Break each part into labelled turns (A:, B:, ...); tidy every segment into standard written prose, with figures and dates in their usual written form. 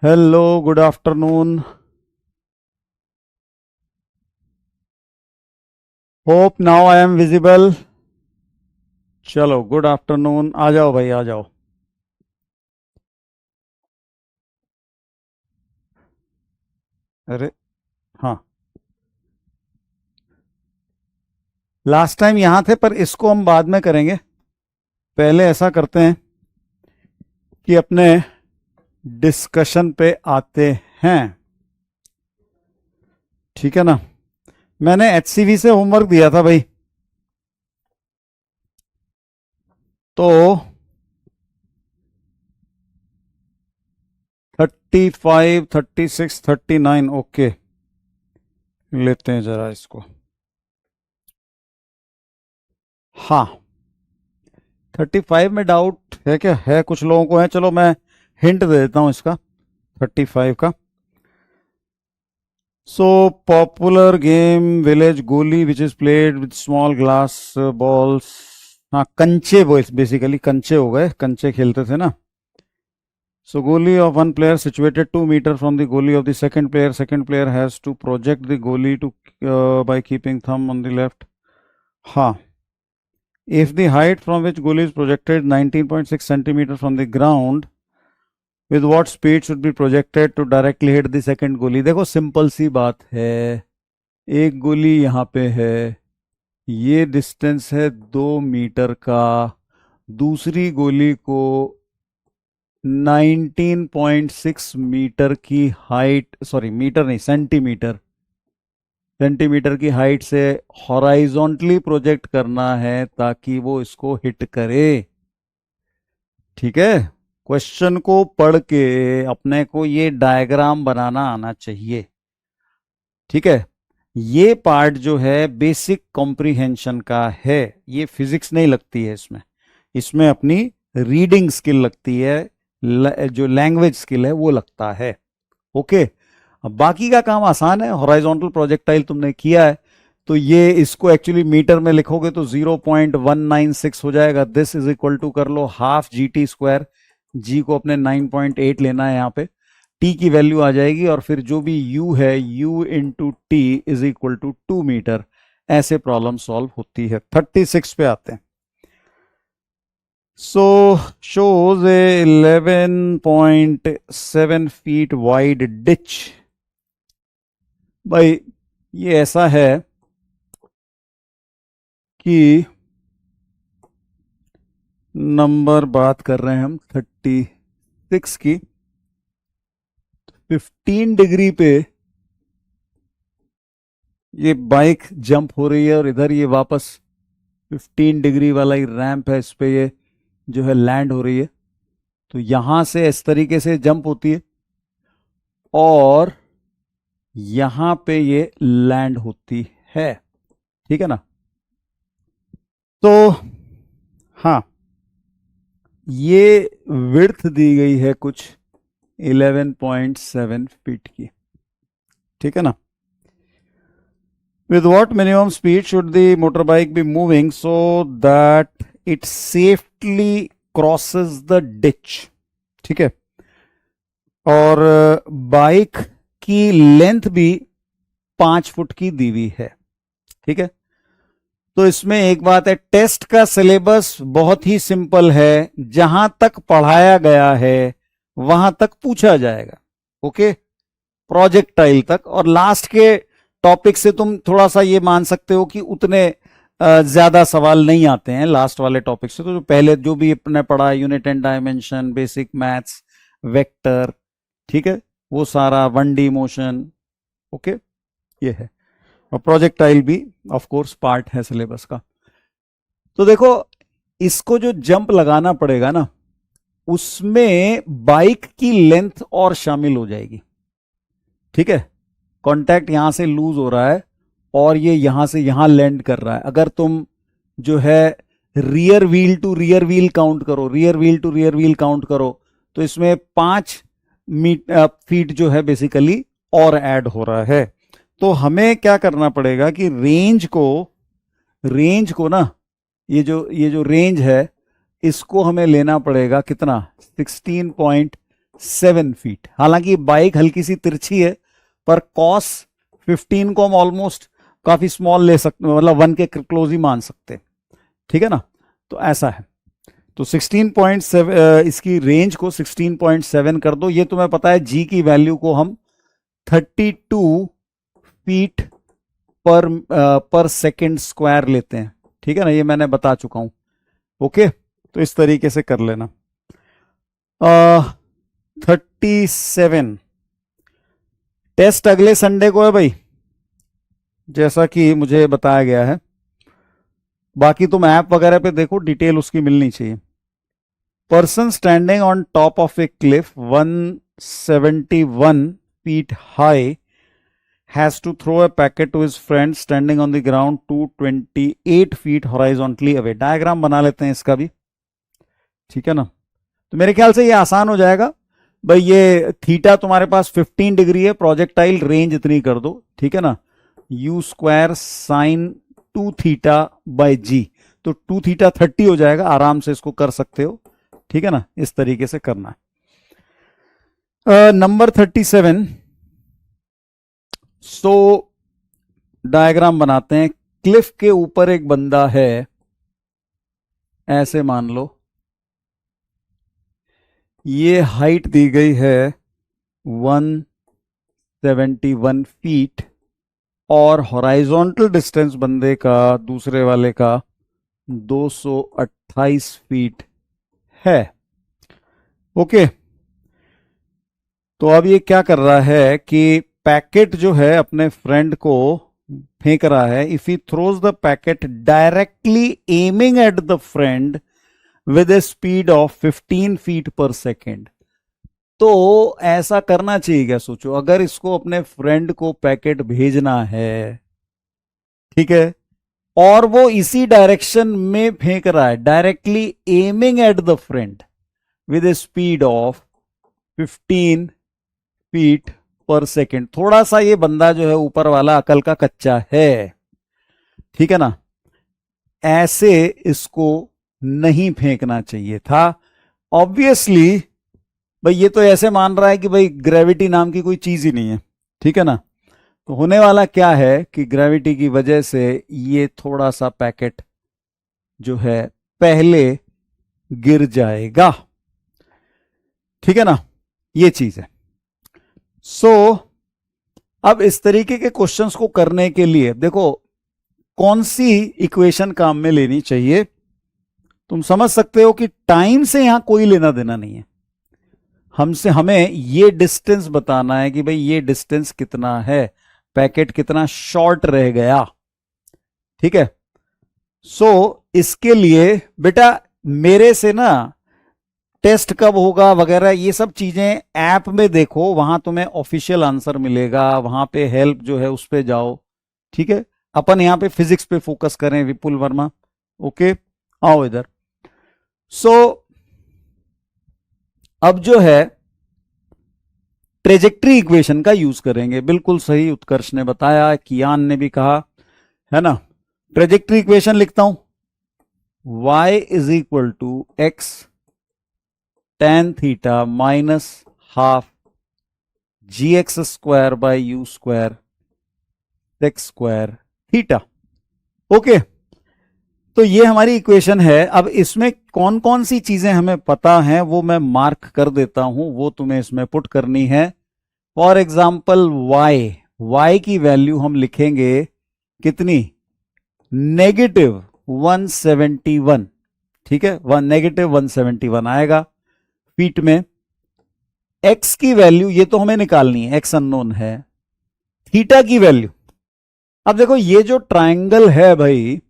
A: Hello, good afternoon. Hope now I am visible. चलो, good afternoon. आ जाओ भाई, आ जाओ। अरे हाँ, लास्ट टाइम यहाँ थे पर इसको हम बाद में करेंगे। पहले ऐसा करते हैं कि अपने डिस्कशन पे आते हैं। ठीक है ना। मैंने एचसीवी से होमवर्क दिया था भाई। तो 35, 36, 39। ओके, लेते हैं जरा इसको। हाँ, 35 में डाउट है क्या? है, कुछ लोगों को है। चलो मैं हिंट दे देता हूं इसका, 35 का। सो पॉपुलर गेम विलेज गोली which is played with small glass balls. हाँ, कंचे बॉयस, बेसिकली कंचे हो गए, कंचे खेलते थे ना। So goli of one player situated 2 metre from the goli of the second player has to project the goli to by keeping thumb on the left. हाँ, if the height from which goalie is projected 19.6 centimeter from the ground, with what speed should be projected to directly hit the second goalie? देखो simple सी बात है। एक गोली यहाँ पे है, ये डिस्टेंस है 2 मीटर का। दूसरी गोली को 19.6 मीटर की हाइट, सॉरी मीटर नहीं, सेंटीमीटर की हाइट से हॉराइजॉन्टली प्रोजेक्ट करना है ताकि वो इसको हिट करे। ठीक है। क्वेश्चन को पढ़ के अपने को ये डायग्राम बनाना आना चाहिए। ठीक है। ये पार्ट जो है बेसिक कॉम्प्रिहेंशन का है, ये फिजिक्स नहीं लगती है इसमें। इसमें अपनी रीडिंग स्किल लगती है, जो लैंग्वेज स्किल है वो लगता है। ओके। अब बाकी का काम आसान है। हॉराइजॉन्टल प्रोजेक्टाइल तुमने किया है, तो ये इसको एक्चुअली मीटर में लिखोगे तो 0.196 हो जाएगा। दिस इज इक्वल टू कर लो हाफ GT²। जी को अपने 9.8 लेना है यहाँ पे। टी की वैल्यू आ जाएगी और फिर जो भी यू है, u into t is equal to 2 metre. ऐसे प्रॉब्लम सॉल्व होती है। 36 पे आते हैं। सो shows a 11.7 feet wide ditch। भाई ये ऐसा है कि नंबर बात कर रहे हैं हम 36 की। 15 डिग्री पे ये बाइक जंप हो रही है और इधर ये वापस 15 डिग्री वाला ही रैंप है, इस पे ये जो है लैंड हो रही है। तो यहां से इस तरीके से जंप होती है और यहां पे ये लैंड होती है। ठीक है ना। तो हाँ, ये विड्थ दी गई है कुछ 11.7 फीट की। ठीक है ना। With what minimum speed should the motorbike be moving so that it safely crosses the ditch? ठीक है। और बाइक की लेंथ भी 5 फुट की दी हुई है। ठीक है। तो इसमें एक बात है, टेस्ट का सिलेबस बहुत ही सिंपल है। जहां तक पढ़ाया गया है वहां तक पूछा जाएगा। ओके, प्रोजेक्टाइल तक। और लास्ट के टॉपिक से तुम थोड़ा सा ये मान सकते हो कि उतने ज्यादा सवाल नहीं आते हैं लास्ट वाले टॉपिक से। तो जो पहले जो भी अपने पढ़ा, unit and dimension, basic maths, vector, ठीक है, वो सारा 1D मोशन। ओके, ये है। और प्रोजेक्टाइल भी ऑफ कोर्स पार्ट है सिलेबस का। तो देखो, इसको जो जंप लगाना पड़ेगा ना, उसमें बाइक की लेंथ और शामिल हो जाएगी। ठीक है। कांटेक्ट यहां से लूज हो रहा है और ये यहां से यहां लैंड कर रहा है। अगर तुम जो है rear wheel to rear wheel count करो, rear wheel to rear wheel count करो, तो इसमें 5 फीट जो है बेसिकली और ऐड हो रहा है। तो हमें क्या करना पड़ेगा कि रेंज को ना, ये जो रेंज है, इसको हमें लेना पड़ेगा कितना, फीट। हालांकि बाइक हल्की सी तिरछी है, पर कॉस 15 को हम ऑलमोस्ट काफी स्मॉल ले सकते, मतलब 1 के क्लोज ही मान सकते हैं, ठीक है ना। तो ऐसा है। तो 16.7 इसकी रेंज को 16.7 कर दो। ये तुम्हें पता है जी की वैल्यू को हम 32 फीट पर सेकेंड स्क्वायर लेते हैं, ठीक है ना, ये मैंने बता चुका हूं। ओके, तो इस तरीके से कर लेना। 37 टेस्ट अगले संडे को है भाई, जैसा कि मुझे बताया गया है। बाकी तुम ऐप वगैरह पे देखो, डिटेल उसकी मिलनी चाहिए। Person standing on top of A Cliff 171 feet high has to throw a packet to his friend standing on the ground 228 feet horizontally away। Diagram बना लेते हैं इसका भी, ठीक है ना। तो मेरे ख्याल से ये आसान हो जाएगा भाई। ये थीटा तुम्हारे पास 15 डिग्री है, प्रोजेक्टाइल रेंज इतनी कर दो, ठीक है ना। U square sine 2 theta by g, तो 2 थीटा 30 हो जाएगा। आराम से इसको कर सकते हो, ठीक है ना, इस तरीके से करना है। नंबर 37। सो डायग्राम बनाते हैं। क्लिफ के ऊपर एक बंदा है, ऐसे मान लो। ये हाइट दी गई है 171 फीट और हॉराइजॉन्टल डिस्टेंस बंदे का दूसरे वाले का 228 फीट है। ओके, तो अब ये क्या कर रहा है कि पैकेट जो है अपने फ्रेंड को फेंक रहा है। If he throws the packet directly aiming at the friend with A speed of 15 feet पर सेकेंड। तो ऐसा करना चाहिए क्या, सोचो, अगर इसको अपने फ्रेंड को पैकेट भेजना है, ठीक है, और वो इसी डायरेक्शन में फेंक रहा है, directly aiming at the friend with A speed of 15 feet पर सेकेंड। थोड़ा सा ये बंदा जो है ऊपर वाला अकल का कच्चा है, ठीक है ना। ऐसे इसको नहीं फेंकना चाहिए था। ऑब्वियसली भाई ये तो ऐसे मान रहा है कि भाई ग्रेविटी नाम की कोई चीज ही नहीं है, ठीक है ना। तो होने वाला क्या है कि ग्रेविटी की वजह से ये थोड़ा सा पैकेट जो है पहले गिर जाएगा, ठीक है ना, ये चीज है। सो अब इस तरीके के क्वेश्चंस को करने के लिए देखो कौन सी इक्वेशन काम में लेनी चाहिए। तुम समझ सकते हो कि टाइम से यहां कोई लेना देना नहीं है। हमें ये डिस्टेंस बताना है कि भाई ये डिस्टेंस कितना है, पैकेट कितना शॉर्ट रह गया, ठीक है। सो इसके लिए बेटा मेरे से ना टेस्ट कब होगा वगैरह ये सब चीजें ऐप में देखो, वहां तुम्हें ऑफिशियल आंसर मिलेगा, वहां पे हेल्प जो है उस पे जाओ, ठीक है। अपन यहां पे फिजिक्स पे फोकस करें, विपुल वर्मा। ओके, आओ इधर। सो अब जो है ट्रेजेक्ट्री इक्वेशन का यूज करेंगे। बिल्कुल सही उत्कर्ष ने बताया, कियान ने भी कहा, है ना। ट्रेजेक्ट्री इक्वेशन लिखता हूं, y is equal to x tan theta minus half g x square by u square x square theta. Okay, तो ये हमारी इक्वेशन है। अब इसमें कौन कौन सी चीजें हमें पता हैं वो मैं मार्क कर देता हूं, वो तुम्हें इसमें पुट करनी है। फॉर एग्जाम्पल y की वैल्यू हम लिखेंगे कितनी, -171, ठीक है, -171 आएगा फीट में। x की वैल्यू ये तो हमें निकालनी है, x अननोन है। थीटा की वैल्यू, अब देखो ये जो ट्रायंगल है भाई,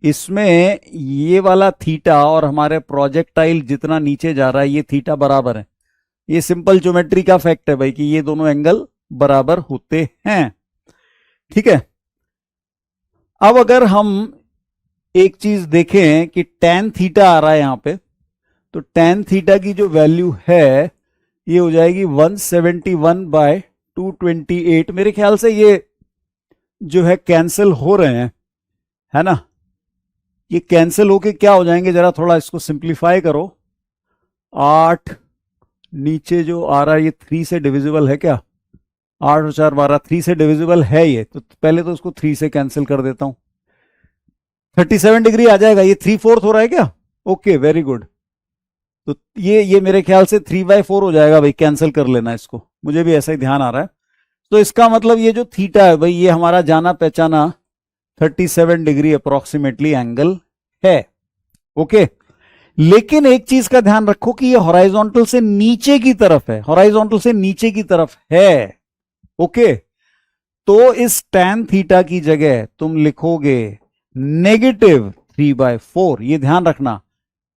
A: इसमें ये वाला थीटा और हमारे प्रोजेक्टाइल जितना नीचे जा रहा है ये थीटा बराबर है। ये सिंपल ज्योमेट्री का फैक्ट है भाई कि ये दोनों एंगल बराबर होते हैं, ठीक है। अब अगर हम एक चीज देखें कि tan थीटा आ रहा है यहां पे, तो tan थीटा की जो वैल्यू है ये हो जाएगी 171/228। मेरे ख्याल से ये जो है कैंसिल हो रहे हैं, है ना। ये कैंसिल होके क्या हो जाएंगे, जरा थोड़ा इसको सिंप्लीफाई करो। 8 नीचे जो आ रहा है ये 3 से डिविजिबल है क्या? 8 और 4 12, 3 से डिविजिबल है ये, तो पहले तो उसको 3 से कैंसिल कर देता हूं, 37 डिग्री आ जाएगा। ये 3/4 हो रहा है क्या? Okay, very good. तो ये मेरे ख्याल से 3/4 हो जाएगा भाई, कैंसिल कर लेना इसको, मुझे भी ऐसा ही ध्यान आ रहा है। तो इसका मतलब ये जो थीटा है भाई, ये हमारा जाना पहचाना 37 डिग्री अप्रोक्सीमेटली एंगल है। ओके, लेकिन एक चीज का ध्यान रखो कि ये हॉराइजॉन्टल से नीचे की तरफ है, हॉराइजॉन्टल से नीचे की तरफ है। ओके, तो इस tan थीटा की जगह तुम लिखोगे -3/4। ये ध्यान रखना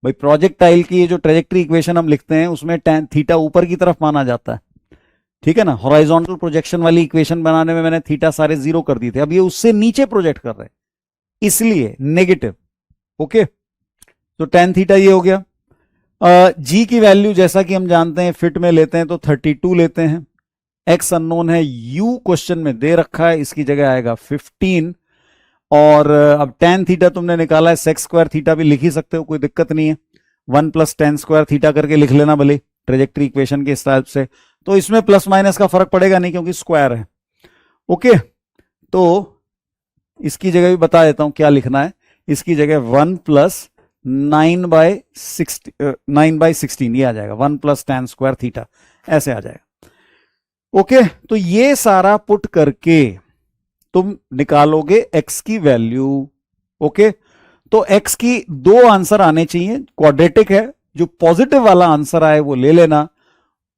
A: भाई, प्रोजेक्टाइल की ये जो ट्रेजेक्ट्री इक्वेशन हम लिखते हैं उसमें tan थीटा ऊपर की तरफ माना जाता है, ठीक है ना। हॉराइजॉन्टल प्रोजेक्शन वाली इक्वेशन बनाने में मैंने थीटा सारे 0 कर दिए थे, अब ये उससे नीचे प्रोजेक्ट कर रहे हैं इसलिए नेगेटिव। ओके, तो tan थीटा ये हो गया। जी की वैल्यू जैसा कि हम जानते हैं फिट में लेते हैं तो 32 लेते हैं। एक्स अननोन है, यू क्वेश्चन में दे रखा है, इसकी जगह आएगा 15। और अब tan थीटा तुमने निकाला है, सेक्स स्क्वायर थीटा भी लिख ही सकते हो, कोई दिक्कत नहीं है। 1 + tan स्क्वायर थीटा करके लिख लेना भले ट्रेजेक्ट्री इक्वेशन के हिसाब से, तो इसमें प्लस माइनस का फर्क पड़ेगा नहीं क्योंकि स्क्वायर है। ओके, तो इसकी जगह भी बता देता हूं क्या लिखना है। इसकी जगह 1 + 9/16 ये आ जाएगा, 1 + tan स्क्वायर थीटा ऐसे आ जाएगा। ओके, तो ये सारा पुट करके तुम निकालोगे x की वैल्यू। ओके, तो x की 2 आंसर आने चाहिए, क्वाड्रेटिक है, जो पॉजिटिव वाला आंसर आए वो ले लेना,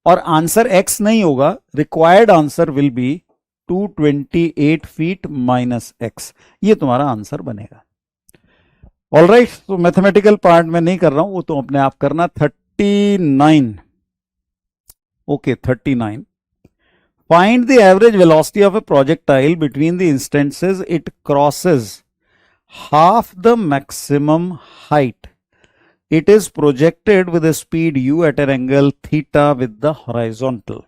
A: और आंसर x नहीं होगा, required answer will be 228 feet minus x, ये तुम्हारा आंसर बनेगा। ऑलराइट, तो मैथमेटिकल पार्ट में नहीं कर रहा हूं, वो तो अपने आप करना। 39, okay 39, find the average velocity of a projectile between the instances it crosses half the maximum height it is projected with a speed u at an angle theta with the horizontal।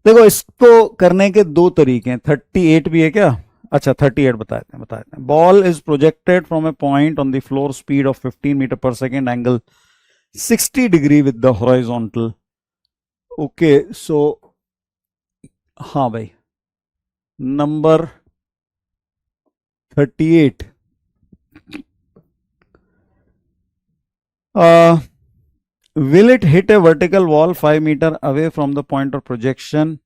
A: देखो, इसको करने के 2 तरीके हैं। 38 भी है क्या? अच्छा 38 बताते हैं। Ball is projected from a point on the floor, speed of 15 metre per second, angle 60 degree with the horizontal. Okay, so हाँ भाई, number 38, will it hit a vertical wall 5 meter away from the point of projection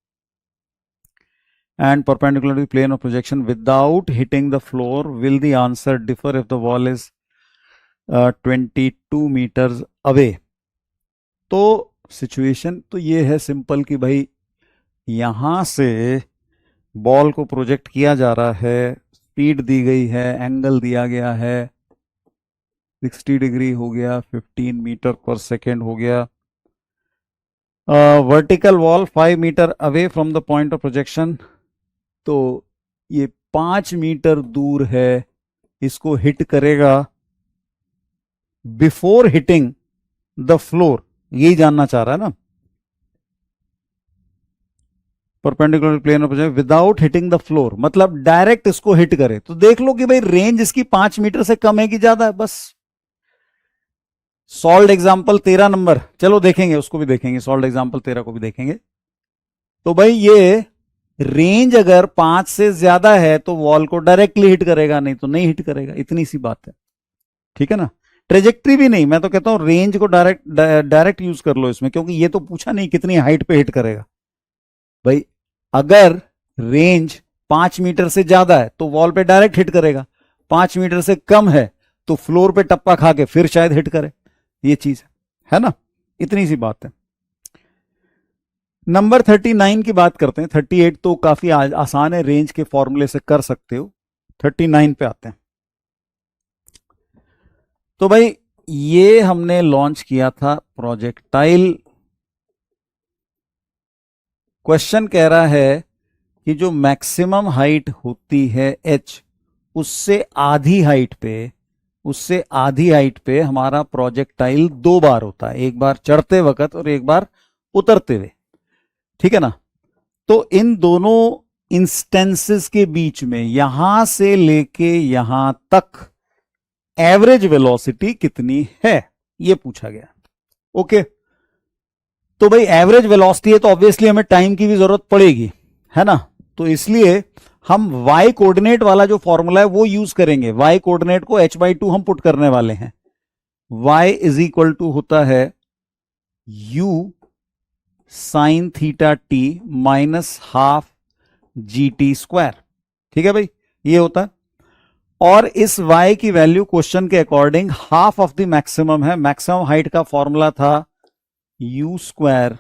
A: and perpendicular to the plane of projection without hitting the floor? Will the answer differ if the wall is 22 meters away? तो situation तो ये है simple कि भाई यहां से ball को project किया जा रहा है, स्पीड दी गई है, एंगल दिया गया है, 60 डिग्री हो गया, 15 मीटर पर सेकेंड हो गया, vertical wall 5 metre away from the point of projection, तो ये 5 मीटर दूर है, इसको हिट करेगा बिफोर हिटिंग द फ्लोर, यही जानना चाह रहा है ना। Perpendicular plane of projection without hitting the floor, मतलब डायरेक्ट इसको हिट करे। तो देख लो कि भाई रेंज इसकी 5 मीटर से कम है कि ज्यादा है, बस। सॉल्व एग्जाम्पल 13 नंबर, चलो देखेंगे, उसको भी देखेंगे, सॉल्व एग्जाम्पल 13 को भी देखेंगे। तो भाई ये रेंज अगर 5 से ज्यादा है तो वॉल को डायरेक्टली हिट करेगा, नहीं तो नहीं हिट करेगा, इतनी सी बात है, ठीक है ना। ट्रेजेक्ट्री भी नहीं, मैं तो कहता हूं रेंज को डायरेक्ट यूज कर लो इसमें, क्योंकि ये तो पूछा नहीं कितनी हाइट पे हिट करेगा। भाई अगर रेंज 5 मीटर से ज्यादा है तो वॉल पे डायरेक्ट हिट करेगा, 5 मीटर से कम है तो फ्लोर पे टप्पा खा के फिर शायद हिट करे, ये चीज है ना, इतनी सी बात है। नंबर 39 की बात करते हैं। 38 तो काफी आसान है, रेंज के फॉर्मूले से कर सकते हो। 39 पे आते हैं। तो भाई ये हमने लॉन्च किया था प्रोजेक्टाइल। क्वेश्चन कह रहा है कि जो मैक्सिमम हाइट होती है h, उससे आधी हाइट पे हमारा प्रोजेक्टाइल 2 बार होता है, एक बार चढ़ते वक्त और एक बार उतरते हुए, ठीक है ना। तो इन दोनों इंस्टेंसेस के बीच में यहां से लेके यहां तक एवरेज वेलोसिटी कितनी है, यह पूछा गया। ओके, तो भाई एवरेज वेलोसिटी है तो ऑब्वियसली हमें टाइम की भी जरूरत पड़ेगी, है ना। तो इसलिए हम y कोऑर्डिनेट वाला जो फॉर्मूला है वो यूज करेंगे। y कोऑर्डिनेट को h/2 हम पुट करने वाले हैं। y इज इक्वल टू होता है u sine theta T minus half GT square. ठीक है भाई, ये होता है। और इस y की वैल्यू क्वेश्चन के according half of the maximum है। मैक्सिमम हाइट का फॉर्मूला था u square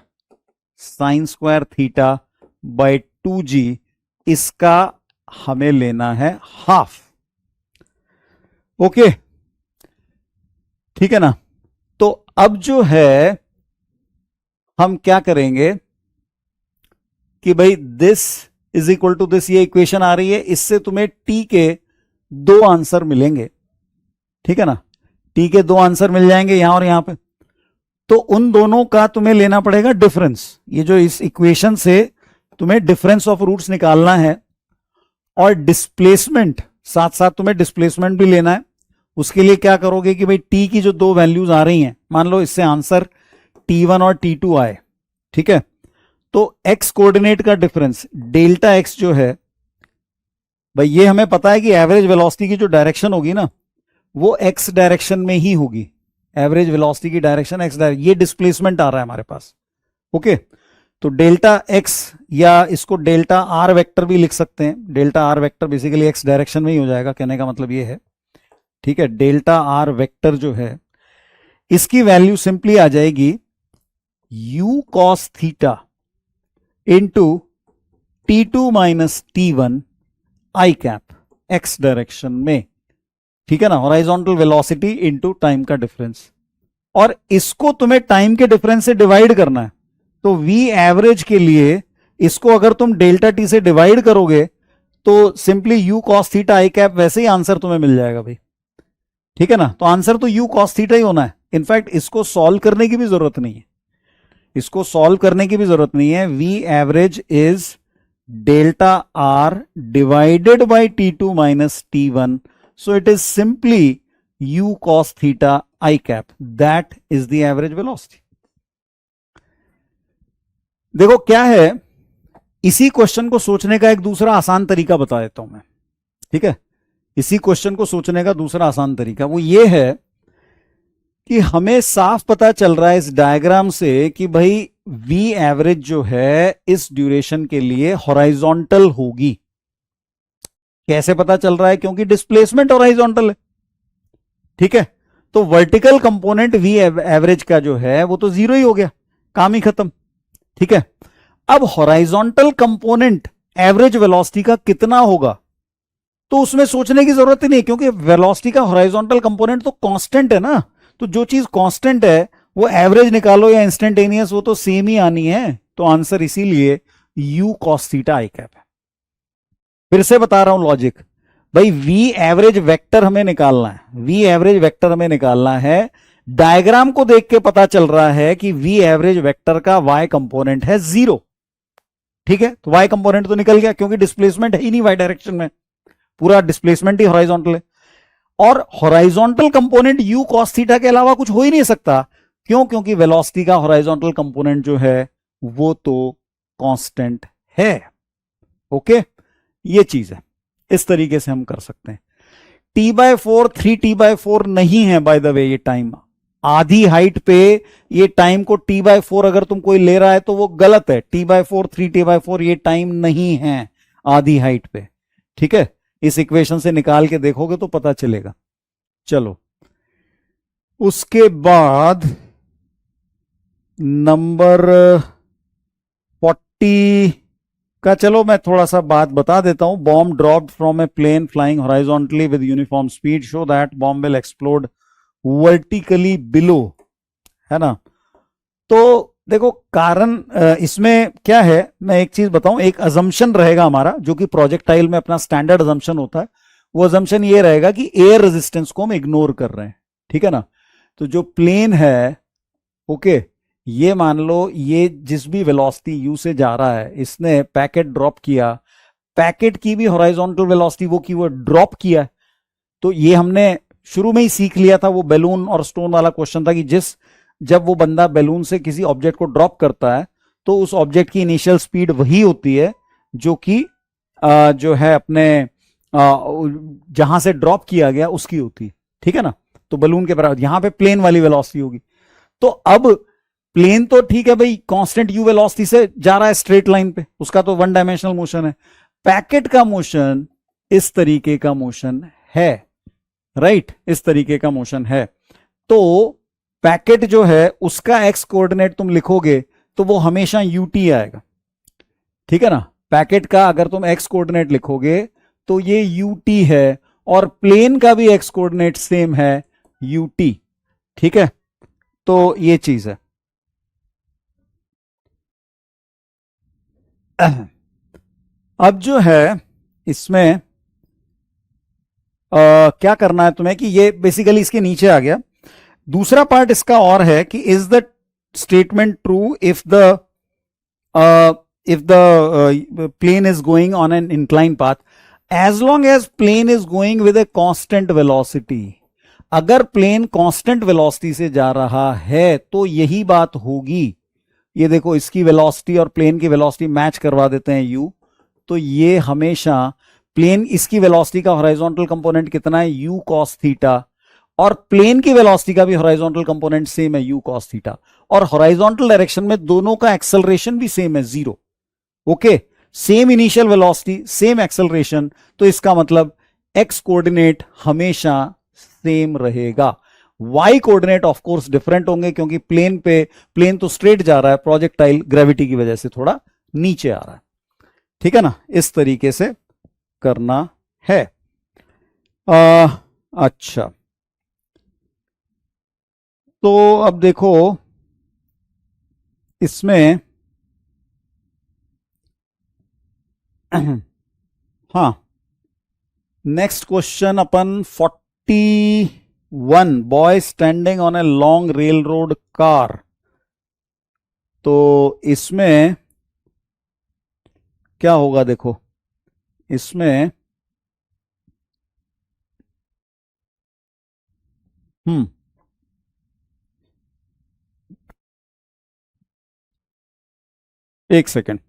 A: sine square theta by 2g, इसका हमें लेना है हाफ। ओके, ठीक है ना। तो अब जो है हम क्या करेंगे कि भाई this is equal to this, ये इक्वेशन आ रही है, इससे तुम्हें t के दो आंसर मिलेंगे। ठीक है ना, t के दो आंसर मिल जाएंगे यहां और यहां पे। तो उन दोनों का तुम्हें लेना पड़ेगा डिफरेंस। ये जो इस इक्वेशन से तुम्हें डिफरेंस ऑफ रूट्स निकालना है और डिस्प्लेसमेंट, साथ साथ तुम्हें डिस्प्लेसमेंट भी लेना है। उसके लिए क्या करोगे कि भाई t की जो दो वैल्यूज आ रही हैं, मान लो इससे आंसर t1 और t2 आए, ठीक है, तो x कोऑर्डिनेट का डिफरेंस डेल्टा x जो है भाई, ये हमें पता है कि एवरेज वेलोसिटी की जो डायरेक्शन होगी ना वो x डायरेक्शन में ही होगी। एवरेज वेलोसिटी की डायरेक्शन x डायरेक्शन, ये डिस्प्लेसमेंट आ रहा है हमारे पास। ओके, तो डेल्टा x या इसको डेल्टा r वेक्टर भी लिख सकते हैं। Delta r vector basically x direction में ही हो जाएगा, कहने का मतलब ये है। ठीक है, डेल्टा r वेक्टर जो है इसकी वैल्यू सिंपली आ जाएगी u cos theta into t2 minus t1 आई कैप x डायरेक्शन में। ठीक है ना, हॉरिजॉन्टल वेलोसिटी इंटू टाइम का डिफरेंस। और इसको तुम्हें टाइम के डिफरेंस से डिवाइड करना है। तो v एवरेज के लिए इसको अगर तुम डेल्टा t से डिवाइड करोगे तो सिंपली u cos थीटा आई कैप, वैसे ही आंसर तुम्हें मिल जाएगा भाई। ठीक है ना, तो आंसर तो u cos थीटा ही होना है। इनफैक्ट इसको सॉल्व करने की भी जरूरत नहीं है, इसको सॉल्व करने की भी जरूरत नहीं है। v average is delta r divided by t2 minus t1, so it is simply u cos theta I cap, that is the average velocity। देखो क्या है, इसी क्वेश्चन को सोचने का एक दूसरा आसान तरीका बता देता हूं मैं। ठीक है, इसी क्वेश्चन को सोचने का दूसरा आसान तरीका वो ये है कि हमें साफ पता चल रहा है इस डायग्राम से कि भाई v एवरेज जो है इस ड्यूरेशन के लिए हॉरिजॉन्टल होगी। कैसे पता चल रहा है? क्योंकि डिस्प्लेसमेंट हॉरिजॉन्टल है। ठीक है, तो वर्टिकल कंपोनेंट v एवरेज का जो है वो तो जीरो ही हो गया, काम ही खत्म। ठीक है, अब हॉरिजॉन्टल कंपोनेंट एवरेज वेलोसिटी का कितना होगा तो उसमें सोचने की जरूरत ही नहीं, क्योंकि वेलोसिटी का हॉरिजॉन्टल कंपोनेंट तो कांस्टेंट है ना। तो जो चीज कांस्टेंट है वो एवरेज निकालो या इंस्टेंटेनियस, वो तो सेम ही आनी है। तो आंसर इसीलिए u cos थीटा आई कैप है। फिर से बता रहा हूं लॉजिक, भाई v एवरेज वेक्टर हमें निकालना है, v एवरेज वेक्टर हमें निकालना है। डायग्राम को देख के पता चल रहा है कि v एवरेज वेक्टर का y कंपोनेंट है 0। ठीक है, तो y कंपोनेंट तो निकल गया क्योंकि डिस्प्लेसमेंट है ही नहीं y डायरेक्शन में, पूरा डिस्प्लेसमेंट ही हॉरिजॉन्टल है। और horizontal component u cos theta के अलावा कुछ हो ही नहीं सकता। क्यों? क्योंकि वेलोसिटी का हॉरिजॉन्टल कंपोनेंट जो है वो तो कांस्टेंट है। ओके, ये चीज है, इस तरीके से हम कर सकते हैं। t/4 3t/4 नहीं है बाय द वे, ये टाइम आधी हाइट पे ये टाइम को t/4 अगर तुम कोई ले रहा है तो वो गलत है। t/4 3t/4 ये टाइम नहीं है आधी हाइट पे। ठीक है, इस इक्वेशन से निकाल के देखोगे तो पता चलेगा। चलो, उसके बाद नंबर 40 का, चलो मैं थोड़ा सा बात बता देता हूं। Bomb dropped from a plane flying horizontally with uniform speed show that bomb will explode vertically below, है ना। तो देखो कारण इसमें क्या है, मैं एक चीज बताऊं, एक अजम्पशन रहेगा हमारा जो कि प्रोजेक्टाइल में अपना स्टैंडर्ड अजम्पशन होता है। वो अजम्पशन ये रहेगा कि एयर रेजिस्टेंस को हम इग्नोर कर रहे हैं। ठीक है ना, तो जो प्लेन है, ओके, ये मान लो ये जिस भी वेलोसिटी u से जा रहा है, इसने पैकेट ड्रॉप किया, पैकेट की भी हॉरिजॉन्टल वेलोसिटी वो की वो ड्रॉप किया। तो ये हमने शुरू में ही सीख लिया था, वो बैलून और स्टोन वाला क्वेश्चन था कि जिस जब वो बंदा बैलून से किसी ऑब्जेक्ट को ड्रॉप करता है तो उस ऑब्जेक्ट की इनिशियल स्पीड वही होती है जो कि जो है अपने जहां से ड्रॉप किया गया उसकी होती है, ठीक है ना। तो बलून के बराबर यहां पे प्लेन वाली वेलोसिटी होगी। तो अब प्लेन तो ठीक है भाई, कांस्टेंट यू वेलोसिटी से जा रहा है स्ट्रेट लाइन पे, उसका तो वन डायमेंशनल मोशन है। पैकेट का मोशन इस तरीके का मोशन है, राइट, इस तरीके का मोशन है। तो पैकेट जो है उसका एक्स कोऑर्डिनेट तुम लिखोगे तो वो हमेशा यूटी आएगा, ठीक है ना। पैकेट का अगर तुम एक्स कोऑर्डिनेट लिखोगे तो ये यूटी है, और प्लेन का भी एक्स कोऑर्डिनेट सेम है यूटी, ठीक है। तो ये चीज है। अब जो है इसमें क्या करना है तुम्हें कि ये बेसिकली इसके नीचे आ गया। दूसरा पार्ट इसका और है कि is the statement true if the plane is going on an inclined path, as long as plane is going with a constant velocity। अगर प्लेन कांस्टेंट वेलोसिटी से जा रहा है तो यही बात होगी। ये देखो इसकी वेलोसिटी और प्लेन की वेलोसिटी मैच करवा देते हैं u, तो ये हमेशा प्लेन, इसकी वेलोसिटी का हॉरिजॉन्टल कंपोनेंट कितना है u cos थीटा, और प्लेन की वेलोसिटी का भी हॉरिजॉन्टल कंपोनेंट सेम है u cos थीटा, और हॉरिजॉन्टल डायरेक्शन में दोनों का एक्सेलरेशन भी सेम है, zero. Okay, same initial velocity, same acceleration, तो इसका मतलब एक्स कोऑर्डिनेट हमेशा सेम रहेगा। Y coordinate of course different होंगे क्योंकि प्लेन तो स्ट्रेट जा रहा है, प्रोजेक्टाइल ग्रेविटी की वजह से थोड़ा नीचे आ रहा है, ठीक है ना। इस तरीके से करना है। अच्छा, तो अब देखो इसमें हाँ, next question upon 41, boy standing on a long rail road car. तो इसमें क्या होगा, देखो इसमें एक second.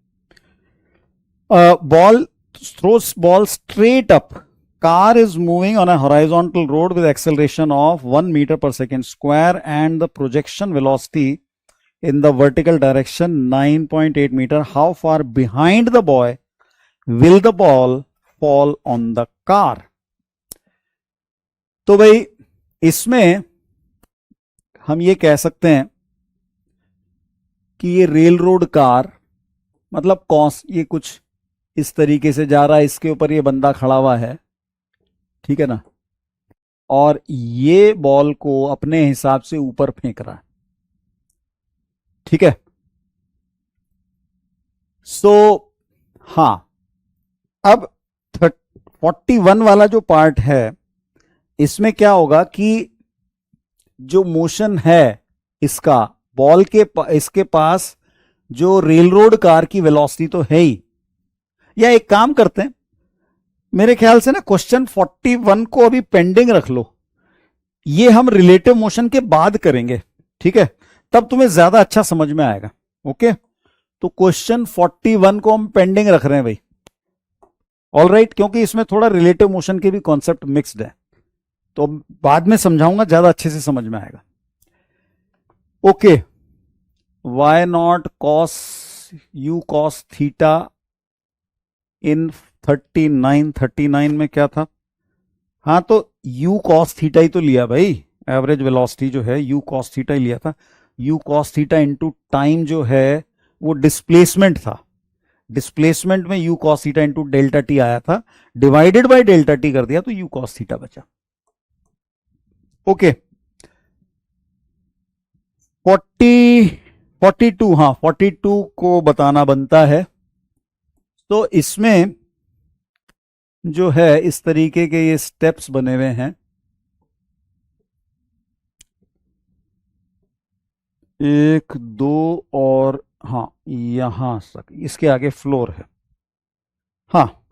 A: Ball throws ball straight up. Car is moving on a horizontal road with acceleration of 1 meter per second square and the projection velocity in the vertical direction 9.8 meter. How far behind the boy will the ball fall on the car? तो भाई इसमें हम ये कह सकते हैं कि ये रेल रोड कार मतलब ये कुछ इस तरीके से जा रहा है, इसके ऊपर ये बंदा खड़ा हुआ है, ठीक है ना, और ये बॉल को अपने हिसाब से ऊपर फेंक रहा है, ठीक है। सो हाँ, अब 41 वाला जो पार्ट है इसमें क्या होगा कि जो मोशन है इसका बॉल के इसके पास जो रेल रोड कार की वेलोसिटी तो है ही, या एक काम करते हैं, मेरे ख्याल से ना क्वेश्चन 41 को अभी पेंडिंग रख लो, ये हम रिलेटिव मोशन के बाद करेंगे, ठीक है, तब तुम्हें ज्यादा अच्छा समझ में आएगा। ओके, तो क्वेश्चन 41 को हम पेंडिंग रख रहे हैं भाई, ऑल राइट, क्योंकि इसमें थोड़ा रिलेटिव मोशन के भी कॉन्सेप्ट मिक्स्ड है, तो बाद में समझाऊंगा, ज्यादा अच्छे से समझ में आएगा। Okay, why not cos u cos theta इन 39 में क्या था, हाँ तो u cos थीटा ही तो लिया भाई, एवरेज वेलोसिटी जो है u cos थीटा ही लिया था। u cos theta into time जो है वो डिस्प्लेसमेंट था, डिस्प्लेसमेंट में u cos theta into delta T आया था, डिवाइडेड बाय डेल्टा टी कर दिया तो u cos थीटा बचा। ओके, 42, हाँ 42 को बताना बनता है। तो इसमें जो है इस तरीके के ये स्टेप्स बने हुए हैं, 1 2 और हाँ यहां तक, इसके आगे फ्लोर है। हाँ,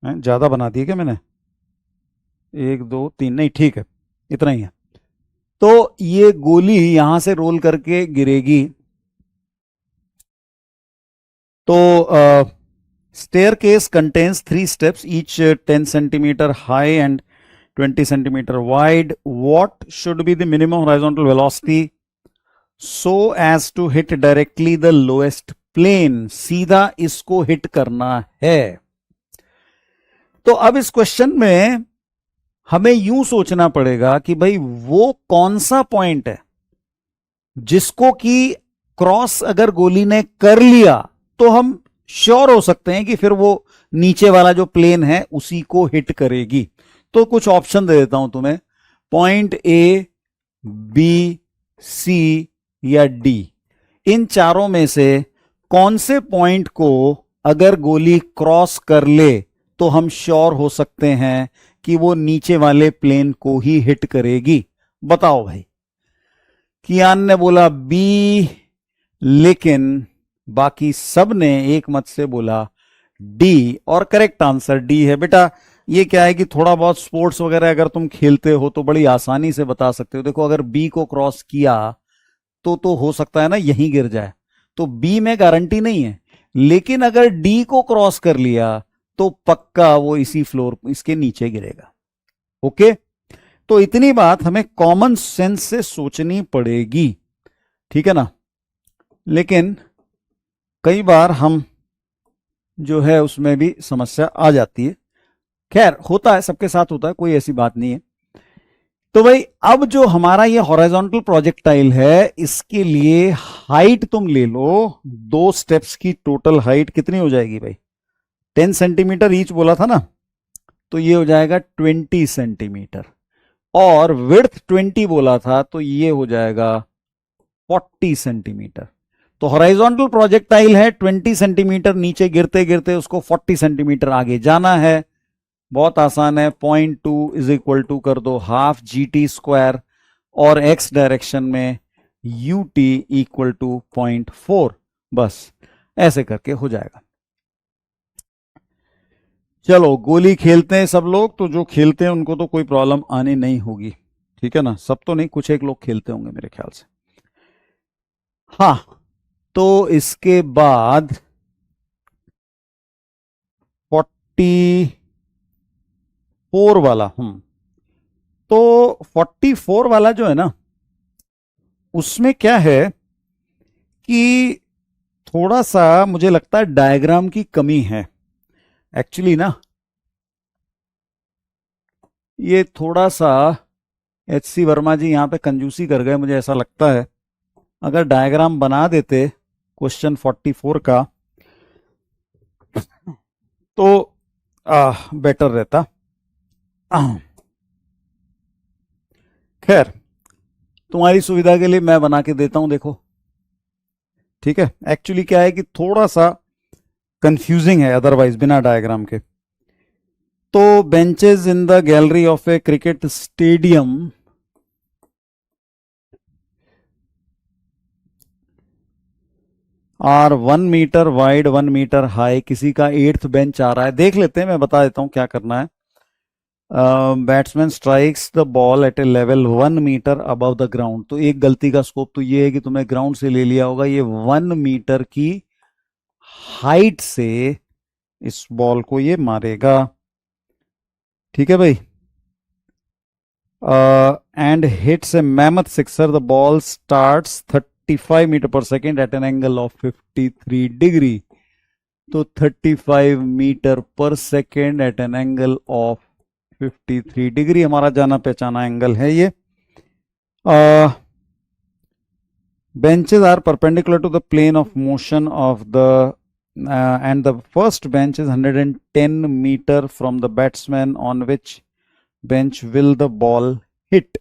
A: ज्यादा बना दिया क्या मैंने, 1 2 3 नहीं, ठीक है, इतना ही है। तो ये गोली यहां से रोल करके गिरेगी। तो staircase contains 3 steps, each 10 centimeter high and 20 centimeter wide. What should be the minimum horizontal velocity so as to hit directly the lowest plane? सीधा इसको हिट करना है। तो अब इस क्वेश्चन में हमें यूं सोचना पड़ेगा कि भाई वो कौन सा पॉइंट है जिसको कि क्रॉस अगर गोली ने कर लिया तो हम श्योर हो सकते हैं कि फिर वो नीचे वाला जो प्लेन है उसी को हिट करेगी। तो कुछ ऑप्शन दे देता हूं तुम्हें, पॉइंट ए, बी, सी या डी। इन चारों में से कौन से पॉइंट को अगर गोली क्रॉस कर ले तो हम श्योर हो सकते हैं कि वो नीचे वाले प्लेन को ही हिट करेगी? बताओ भाई। कियान ने बोला बी, लेकिन बाकी सब ने एक मत से बोला डी, और करेक्ट आंसर डी है। बेटा ये क्या है कि थोड़ा बहुत स्पोर्ट्स वगैरह अगर तुम खेलते हो तो बड़ी आसानी से बता सकते हो। देखो अगर बी को क्रॉस किया तो हो सकता है ना यहीं गिर जाए, तो बी में गारंटी नहीं है, लेकिन अगर डी को क्रॉस कर लिया तो पक्का वो इसी फ्लोर इसके नीचे गिरेगा। ओके, तो इतनी बात हमें कॉमन सेंस से सोचनी पड़ेगी, ठीक है ना। लेकिन कई बार हम जो है उसमें भी समस्या आ जाती है। खैर होता है, सबके साथ होता है, कोई ऐसी बात नहीं है। तो भाई अब जो हमारा ये हॉरिजॉन्टल प्रोजेक्टाइल है इसके लिए हाइट तुम ले लो, 2 स्टेप्स की टोटल हाइट कितनी हो जाएगी भाई? 10 सेंटीमीटर ईच बोला था ना, तो ये हो जाएगा 20 सेंटीमीटर, और विड्थ 20 बोला था तो ये हो जाएगा 40 सेंटीमीटर। तो हॉरिजॉन्टल प्रोजेक्टाइल है 20 सेंटीमीटर, नीचे गिरते गिरते उसको 40 सेंटीमीटर आगे जाना है। बहुत आसान है, 0.2 इज इक्वल टू कर दो हाफ GT², और x डायरेक्शन में UT इक्वल टू 0.4, बस ऐसे करके हो जाएगा। चलो गोली खेलते हैं सब लोग, तो जो खेलते हैं उनको तो कोई प्रॉब्लम आनी नहीं होगी, ठीक है ना। सब तो नहीं, कुछ एक लोग खेलते होंगे मेरे ख्याल से। हाँ, तो इसके बाद 44 वाला, तो 44 वाला जो है ना उसमें क्या है कि थोड़ा सा मुझे लगता है डायग्राम की कमी है एक्चुअली ना। ये थोड़ा सा HC वर्मा जी यहाँ पे कंजूसी कर गए, मुझे ऐसा लगता है। अगर डायग्राम बना देते क्वेश्चन 44 का तो बेटर रहता। खैर तुम्हारी सुविधा के लिए मैं बना के देता हूं, देखो ठीक है। एक्चुअली क्या है कि थोड़ा सा कंफ्यूजिंग है अदरवाइज बिना डायग्राम के। तो benches in the gallery of a cricket stadium are 1 metre wide 1 metre high. किसी का 8th बेंच आ रहा है, देख लेते हैं, मैं बता देता हूं क्या करना है। Batsman strikes the ball at a level 1 metre above the ground. तो एक गलती का स्कोप तो ये है कि तुमने ग्राउंड से ले लिया होगा, ये 1 मीटर की हाइट से इस बॉल को ये मारेगा, ठीक है भाई। And hits a mammoth sixer, the ball starts 35 metre per second at an angle of 53 degree. तो 35 metre per second at an angle of 53 degree हमारा जाना पहचाना एंगल है ये। Benches are perpendicular to the plane of motion of the and the first bench is 110 metre from the batsman on which bench will the ball hit.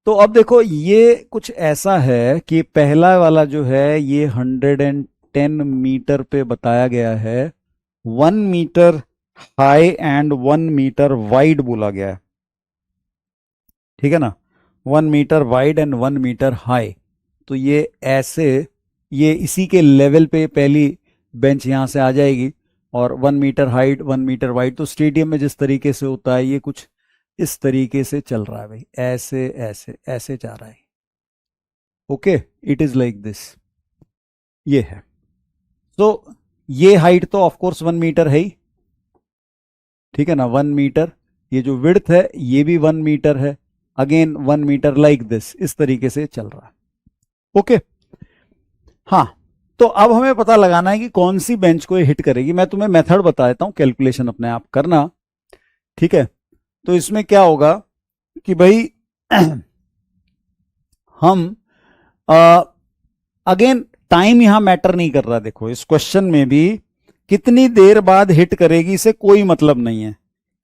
A: तो अब देखो ये कुछ ऐसा है कि पहला वाला जो है ये 110 मीटर पे बताया गया है, 1 metre high and 1 metre wide बोला गया है, ठीक है ना। 1 metre wide and 1 metre high. तो ये ऐसे ये इसी के लेवल पे पहली बेंच यहां से आ जाएगी, और 1 मीटर हाइट 1 मीटर वाइड। तो स्टेडियम में जिस तरीके से होता है ये कुछ इस तरीके से चल रहा है भाई, ऐसे ऐसे ऐसे जा रहा है। Okay, it is like this, ये है। तो ये हाइट तो ऑफ कोर्स 1 मीटर है ही, ठीक है ना, 1 मीटर। ये जो विड्थ है ये भी 1 मीटर है, अगेन 1 मीटर, लाइक दिस, इस तरीके से चल रहा है। ओके, हाँ, तो अब हमें पता लगाना है कि कौन सी बेंच को ये हिट करेगी। मैं तुम्हें मेथड बता देता हूं, कैलकुलेशन अपने आप करना, ठीक है। तो इसमें क्या होगा कि भाई हम अगेन टाइम यहां मैटर नहीं कर रहा। देखो इस क्वेश्चन में भी कितनी देर बाद हिट करेगी से कोई मतलब नहीं है,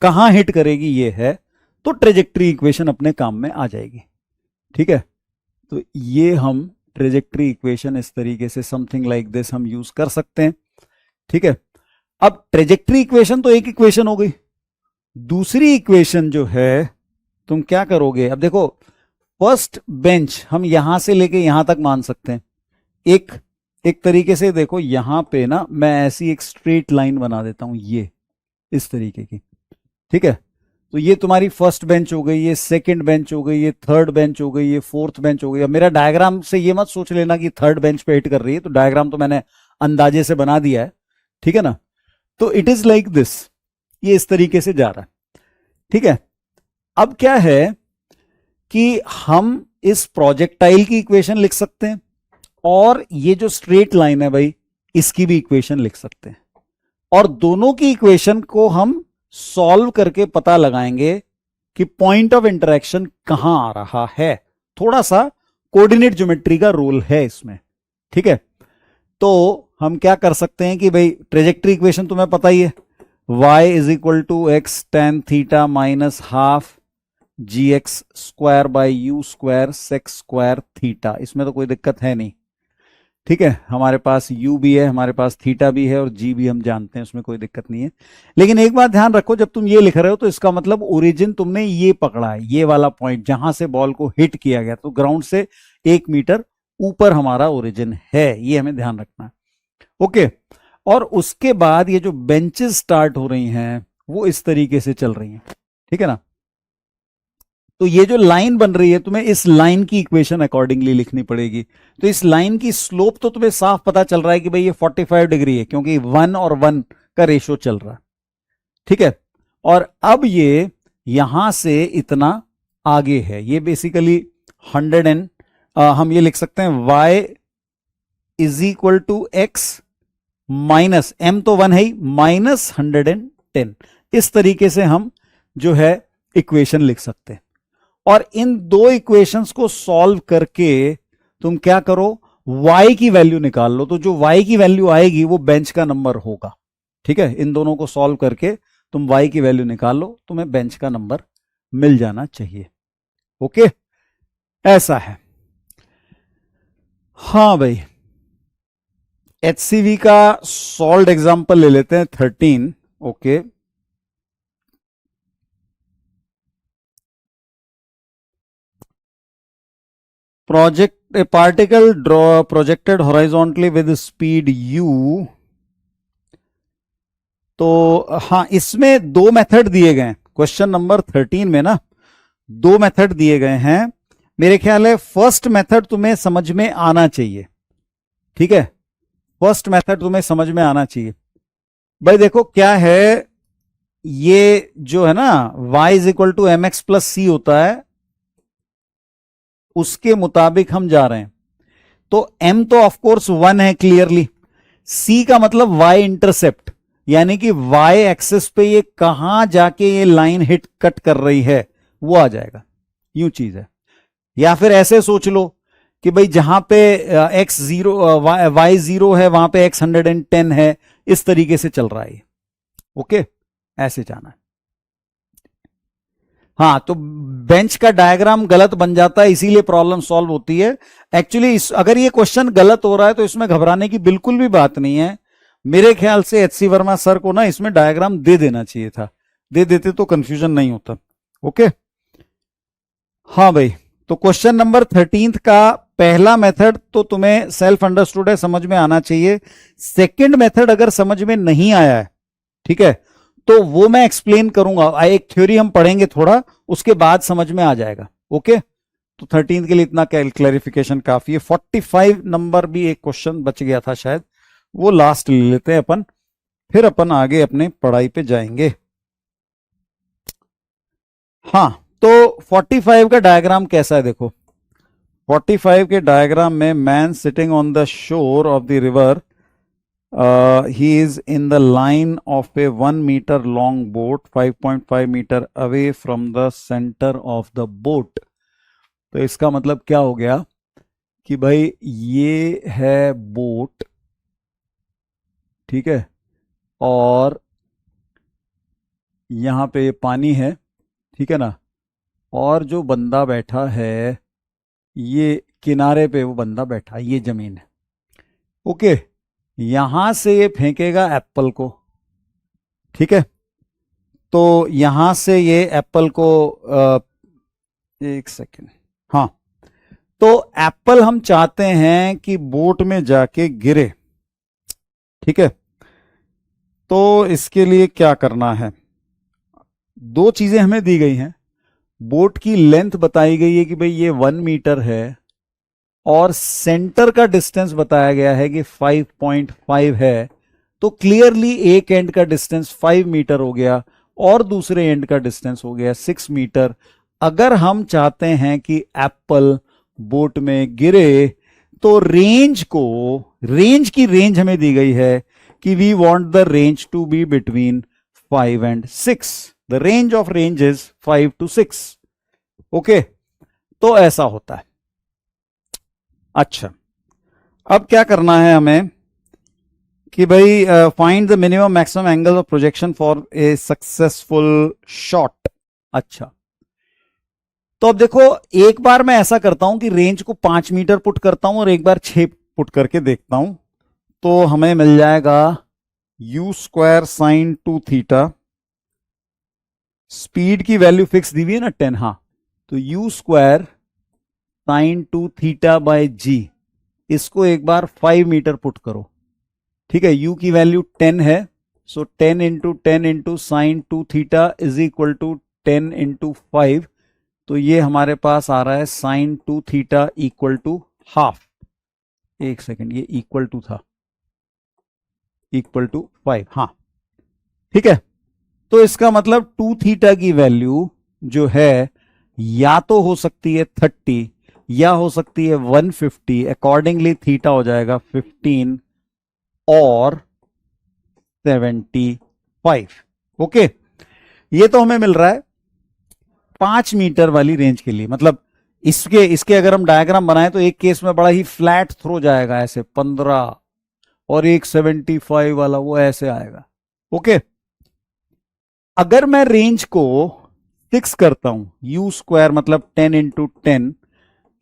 A: कहां हिट करेगी ये है। तो ट्रेजेक्ट्री इक्वेशन अपने काम में आ जाएगी, ठीक है। तो ये हम ट्रेजेक्ट्री इक्वेशन इस तरीके से समथिंग लाइक दिस हम यूज कर सकते हैं, ठीक है। अब ट्रेजेक्ट्री इक्वेशन तो एक इक्वेशन हो गई। दूसरी इक्वेशन जो है तुम क्या करोगे, अब देखो फर्स्ट बेंच हम यहां से लेके यहां तक मान सकते हैं। एक तरीके से देखो यहां पे ना मैं ऐसी एक स्ट्रेट लाइन बना देता हूं, ये इस तरीके की, ठीक है। तो ये तुम्हारी फर्स्ट बेंच हो गई, ये सेकंड बेंच हो गई, ये थर्ड बेंच हो गई, ये फोर्थ बेंच हो गई। अब मेरा डायग्राम से ये मत सोच लेना कि थर्ड बेंच पे हिट कर रही है, तो डायग्राम तो मैंने अंदाजे से बना दिया है, ठीक है ना। तो इट इज लाइक दिस, ये इस तरीके से जा रहा है, ठीक है। अब क्या है कि हम इस प्रोजेक्टाइल की इक्वेशन लिख सकते हैं, और ये जो स्ट्रेट लाइन है भाई इसकी भी इक्वेशन लिख सकते हैं, और दोनों की इक्वेशन को हम सॉल्व करके पता लगाएंगे कि पॉइंट ऑफ इंटरेक्शन कहां आ रहा है। थोड़ा सा कोऑर्डिनेट ज्योमेट्री का रोल है इसमें, ठीक है। तो हम क्या कर सकते हैं कि भाई ट्रेजेक्ट्री इक्वेशन तुम्हें पता ही है, y is equal to x tan theta minus half g x square by u square sec square theta. इसमें तो कोई दिक्कत है नहीं, ठीक है। हमारे पास u भी है, हमारे पास थीटा भी है, और g भी हम जानते हैं, उसमें कोई दिक्कत नहीं है। लेकिन एक बात ध्यान रखो, जब तुम ये लिख रहे हो तो इसका मतलब ओरिजिन तुमने ये पकड़ा है, ये वाला पॉइंट जहां से बॉल को हिट किया गया, तो ग्राउंड से 1 मीटर ऊपर हमारा ओरिजिन है, ये हमें ध्यान रखना है। ओके, और उसके बाद ये जो बेंचेस स्टार्ट हो रही हैं वो इस तरीके से चल रही हैं, ठीक है ना। तो ये जो लाइन बन रही है तुम्हें इस लाइन की इक्वेशन अकॉर्डिंगली लिखनी पड़ेगी। तो इस लाइन की स्लोप तो तुम्हें साफ पता चल रहा है कि भाई ये 45 डिग्री है, क्योंकि 1 और 1 का रेशो चल रहा है, ठीक है। और अब ये यहां से इतना आगे है, ये बेसिकली 100 एंड हम ये लिख सकते हैं y is equal to x minus m तो 1 है ही, माइनस 110। इस तरीके से हम जो है इक्वेशन लिख सकते हैं। और इन दो इक्वेशंस को सॉल्व करके तुम क्या करो, y की वैल्यू निकाल लो। तो जो y की वैल्यू आएगी वो बेंच का नंबर होगा, ठीक है। इन दोनों को सॉल्व करके तुम y की वैल्यू निकाल लो, तुम्हें बेंच का नंबर मिल जाना चाहिए। ओके, ऐसा है। हाँ भाई, HCV का सॉल्व एग्जांपल ले लेते हैं 13। Okay, project A particle draw projected horizontally with speed u। तो हाँ, इसमें दो मेथड दिए गए हैं क्वेश्चन नंबर 13 में ना, दो मेथड दिए गए हैं। मेरे ख्याल है फर्स्ट मेथड तुम्हें समझ में आना चाहिए, ठीक है। फर्स्ट मेथड तुम्हें समझ में आना चाहिए। भाई देखो क्या है, ये जो है ना y is equal to m x plus c होता है, उसके मुताबिक हम जा रहे हैं। तो m तो ऑफ कोर्स 1 है क्लियरली, c का मतलब y इंटरसेप्ट, यानी कि y एक्सिस पे ये कहां जाके ये लाइन हिट कट कर रही है वो आ जाएगा, यूं चीज है। या फिर ऐसे सोच लो कि भाई जहां पे x जीरो y जीरो है वहां पे x 110 है, इस तरीके से चल रहा है। ओके, ऐसे जाना है। हाँ, तो बेंच का डायग्राम गलत बन जाता है, इसीलिए प्रॉब्लम सॉल्व होती है। एक्चुअली अगर ये क्वेश्चन गलत हो रहा है तो इसमें घबराने की बिल्कुल भी बात नहीं है। मेरे ख्याल से HC वर्मा सर को ना इसमें डायग्राम दे देना चाहिए था, दे देते तो कंफ्यूजन नहीं होता। ओके, हाँ भाई, तो क्वेश्चन नंबर 13 का पहला मेथड तो तुम्हें सेल्फ अंडरस्टूड है, समझ में आना चाहिए। सेकंड मेथड अगर समझ में नहीं आया है, ठीक है, तो वो मैं एक्सप्लेन करूंगा, एक थ्योरी हम पढ़ेंगे थोड़ा, उसके बाद समझ में आ जाएगा। ओके, तो 13 के लिए इतना क्लैरिफिकेशन काफी है। 45 नंबर भी एक क्वेश्चन बच गया था शायद, वो लास्ट ले लेते हैं अपन, फिर अपन आगे अपने पढ़ाई पे जाएंगे। हाँ, तो 45 का डायग्राम कैसा है देखो। 45 के डायग्राम में man sitting on the shore of the river, he is in the line of a 1 meter long boat 5.5 meter away from the center of the boat। तो इसका मतलब क्या हो गया कि भाई ये है बोट, ठीक है, और यहां पे ये पानी है, ठीक है ना, और जो बंदा बैठा है ये किनारे पे वो बंदा बैठा है, ये जमीन है। ओके, यहां से ये फेंकेगा एप्पल को, ठीक है, तो यहां से ये एप्पल को एक सेकेंड, हाँ, तो एप्पल हम चाहते हैं कि बोट में जाके गिरे, ठीक है, तो इसके लिए क्या करना है, दो चीजें हमें दी गई हैं। बोट की लेंथ बताई गई है कि भाई ये 1 मीटर है, और सेंटर का डिस्टेंस बताया गया है कि 5.5 है। तो क्लियरली एक एंड का डिस्टेंस 5 मीटर हो गया और दूसरे एंड का डिस्टेंस हो गया 6 मीटर। अगर हम चाहते हैं कि एप्पल बोट में गिरे, तो रेंज की रेंज हमें दी गई है कि we want the range to be between 5 and 6। The range of range is 5 to 6। Okay, तो ऐसा होता है। अच्छा, अब क्या करना है हमें कि भाई find the minimum maximum angle of projection for a successful shot. अच्छा, तो अब देखो, एक बार मैं ऐसा करता हूं कि रेंज को 5 मीटर पुट करता हूं और एक बार 6 पुट करके देखता हूं, तो हमें मिल जाएगा u square sine 2 theta. Speed की वैल्यू फिक्स दी हुई है ना 10, हाँ, तो u square sine 2 theta by g, इसको एक बार 5 मीटर पुट करो, ठीक है, u की वैल्यू 10 है, so 10 into 10 into sine 2 theta is equal to 10 into 5। तो ये हमारे पास आ रहा है sine 2 theta equal to half. एक सेकेंड, ये इक्वल टू था, इक्वल टू 5, हाँ, ठीक है। तो इसका मतलब 2 थीटा की वैल्यू जो है या तो हो सकती है 30 या हो सकती है 150। अकॉर्डिंगली थीटा हो जाएगा 15 और 75। ओके, ये तो हमें मिल रहा है 5 मीटर वाली रेंज के लिए। मतलब इसके अगर हम डायग्राम बनाएं तो एक केस में बड़ा ही फ्लैट थ्रो जाएगा, ऐसे 15, और एक 75 वाला वो ऐसे आएगा। ओके, अगर मैं रेंज को 6 करता हूं, u स्क्वायर मतलब 10 इंटू 10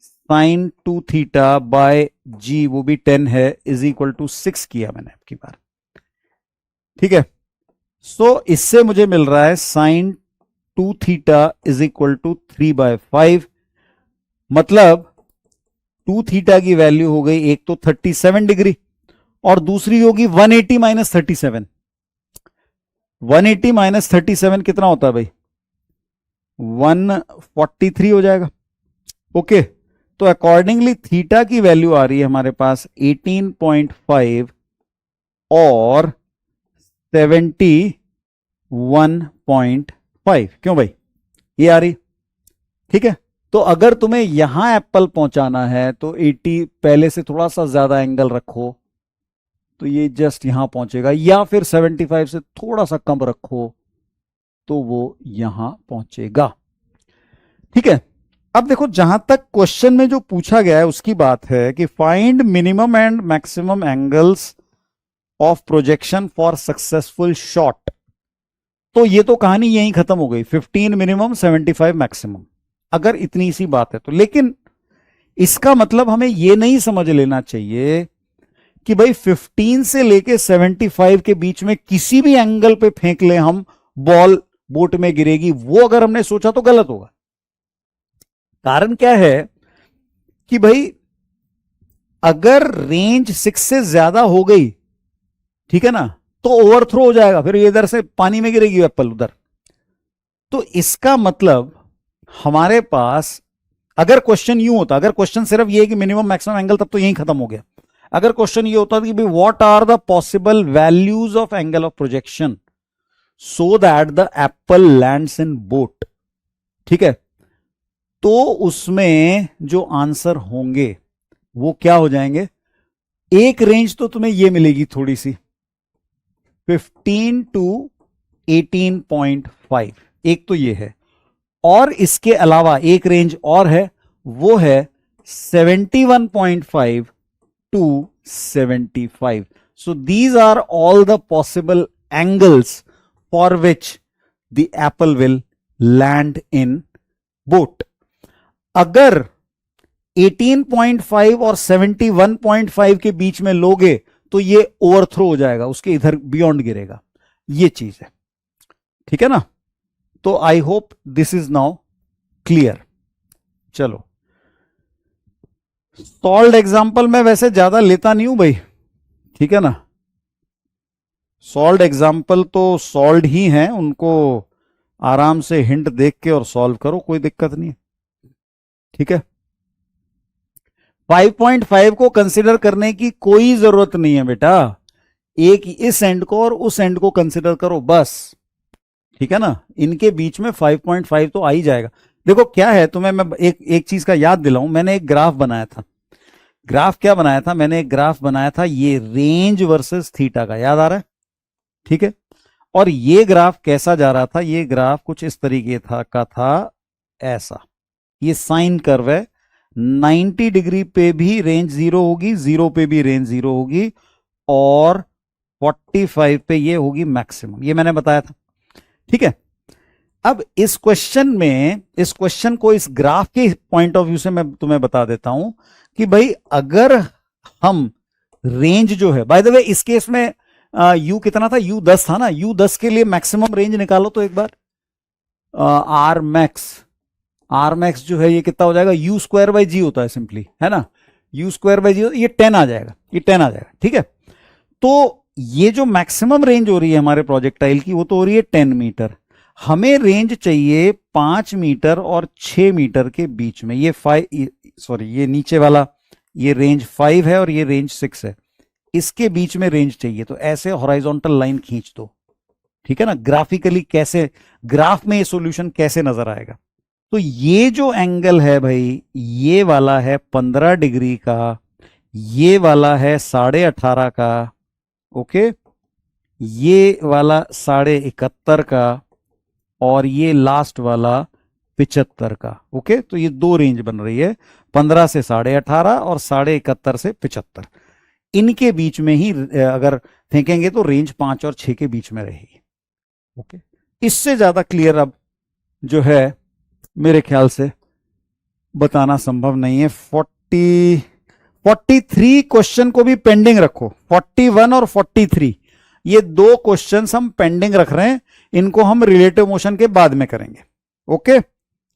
A: साइन 2 थीटा बाय जी, वो भी 10 है, इज इक्वल टू 6 किया मैंने आपकी बार, ठीक है। सो इससे मुझे मिल रहा है sine 2 theta is equal to 3/5। मतलब 2 थीटा की वैल्यू हो गई एक तो 37 डिग्री और दूसरी होगी 180 माइनस 37। 180 माइनस 37 कितना होता है भाई, 143 हो जाएगा। ओके, तो अकॉर्डिंगली थीटा की वैल्यू आ रही है हमारे पास 18.5 और 71.5। क्यों भाई, ये आ रही, ठीक है। तो अगर तुम्हें यहां एप्पल पहुंचाना है तो 80 पहले से थोड़ा सा ज्यादा एंगल रखो, तो ये जस्ट यहां पहुंचेगा, या फिर 75 से थोड़ा सा कम रखो तो वो यहां पहुंचेगा, ठीक है। अब देखो, जहां तक क्वेश्चन में जो पूछा गया है उसकी बात है कि find minimum and maximum angles of projection for successful shot. तो ये तो कहानी यहीं खत्म हो गई, 15 मिनिमम 75 मैक्सिमम, अगर इतनी सी बात है तो। लेकिन इसका मतलब हमें यह नहीं समझ लेना चाहिए कि भाई 15 से लेके 75 के बीच में किसी भी एंगल पे फेंक ले हम, बॉल बोट में गिरेगी, वो अगर हमने सोचा तो गलत होगा। कारण क्या है कि भाई अगर रेंज 6 से ज्यादा हो गई, ठीक है ना, तो ओवरथ्रो हो जाएगा, फिर इधर से पानी में गिरेगी एप्पल उधर। तो इसका मतलब हमारे पास, अगर क्वेश्चन यूं होता, अगर क्वेश्चन सिर्फ ये है कि मिनिमम मैक्सिमम एंगल, तब तो यहीं खत्म हो गया। अगर क्वेश्चन ये होता कि भाई what are the possible values of angle of projection so that the apple lands in boat, ठीक है, तो उसमें जो आंसर होंगे वो क्या हो जाएंगे। एक रेंज तो तुम्हें ये मिलेगी थोड़ी सी, 15 टू 18.5, एक तो ये है, और इसके अलावा एक रेंज और है, वो है 71.5 to 75. So these are all the possible angles for which the apple will land in boat. अगर 18.5 और 71.5 के बीच में लोगे तो ये ओवरथ्रो हो जाएगा, उसके इधर बियॉन्ड गिरेगा, ये चीज है, ठीक है ना। तो I hope this is now clear. चलो, सॉल्व एग्जाम्पल मैं वैसे ज्यादा लेता नहीं हूं भाई, ठीक है ना। सॉल्व एग्जाम्पल तो सॉल्व ही हैं, उनको आराम से हिंट देख के और सॉल्व करो, कोई दिक्कत नहीं है, ठीक है। 5.5 को कंसिडर करने की कोई जरूरत नहीं है बेटा, एक इस एंड को और उस एंड को कंसिडर करो बस, ठीक है ना। इनके बीच में 5.5 तो आ ही जाएगा। देखो क्या है, तुम्हें मैं एक चीज का याद दिलाऊं, मैंने एक ग्राफ बनाया था। ग्राफ क्या बनाया था, मैंने एक ग्राफ बनाया था ये रेंज वर्सेस थीटा का, याद आ रहा है, ठीक है। और ये ग्राफ कैसा जा रहा था, ये ग्राफ कुछ इस तरीके था ऐसा, ये साइन कर्व है, 90 डिग्री पे भी रेंज जीरो होगी, जीरो पे भी रेंज जीरो होगी, और 45 पे ये होगी मैक्सिमम, ये मैंने बताया था, ठीक है। अब इस क्वेश्चन में, इस क्वेश्चन को इस ग्राफ के पॉइंट ऑफ व्यू से मैं तुम्हें बता देता हूं कि भाई अगर हम रेंज जो है, बाय द वे इस केस में यू कितना था, यू 10 था ना, यू 10 के लिए मैक्सिमम रेंज निकालो तो एक बार, आर मैक्स जो है ये कितना हो जाएगा, यू स्क्वायर बाई जी होता है सिंपली, है ना, यू स्क्वायर बाई जी, ये 10 आ जाएगा, ये 10 आ जाएगा, ठीक है। तो ये जो मैक्सिमम रेंज हो रही है हमारे प्रोजेक्टाइल की, वो तो हो रही है 10 मीटर, हमें रेंज चाहिए 5 मीटर और 6 मीटर के बीच में, ये 5, सॉरी ये नीचे वाला, ये रेंज 5 है और ये रेंज 6 है, इसके बीच में रेंज चाहिए। तो ऐसे हॉराइजॉन्टल लाइन खींच दो, ठीक है ना। ग्राफिकली कैसे, ग्राफ में ये सॉल्यूशन कैसे नजर आएगा, तो ये जो एंगल है भाई, ये वाला है 15 डिग्री का, ये वाला है 18.5 का, ओके, ये वाला 71.5 का, और ये लास्ट वाला 75 का, ओके। तो ये दो रेंज बन रही है, 15 से 18.5 और 71.5 से 75, इनके बीच में ही अगर फेंकेंगे तो रेंज 5 और 6 के बीच में रहेगी, ओके। इससे ज्यादा क्लियर अब जो है मेरे ख्याल से बताना संभव नहीं है। 43 क्वेश्चन को भी पेंडिंग रखो, 41 और 43 ये दो क्वेश्चंस हम पेंडिंग रख रहे हैं, इनको हम रिलेटिव मोशन के बाद में करेंगे, ओके,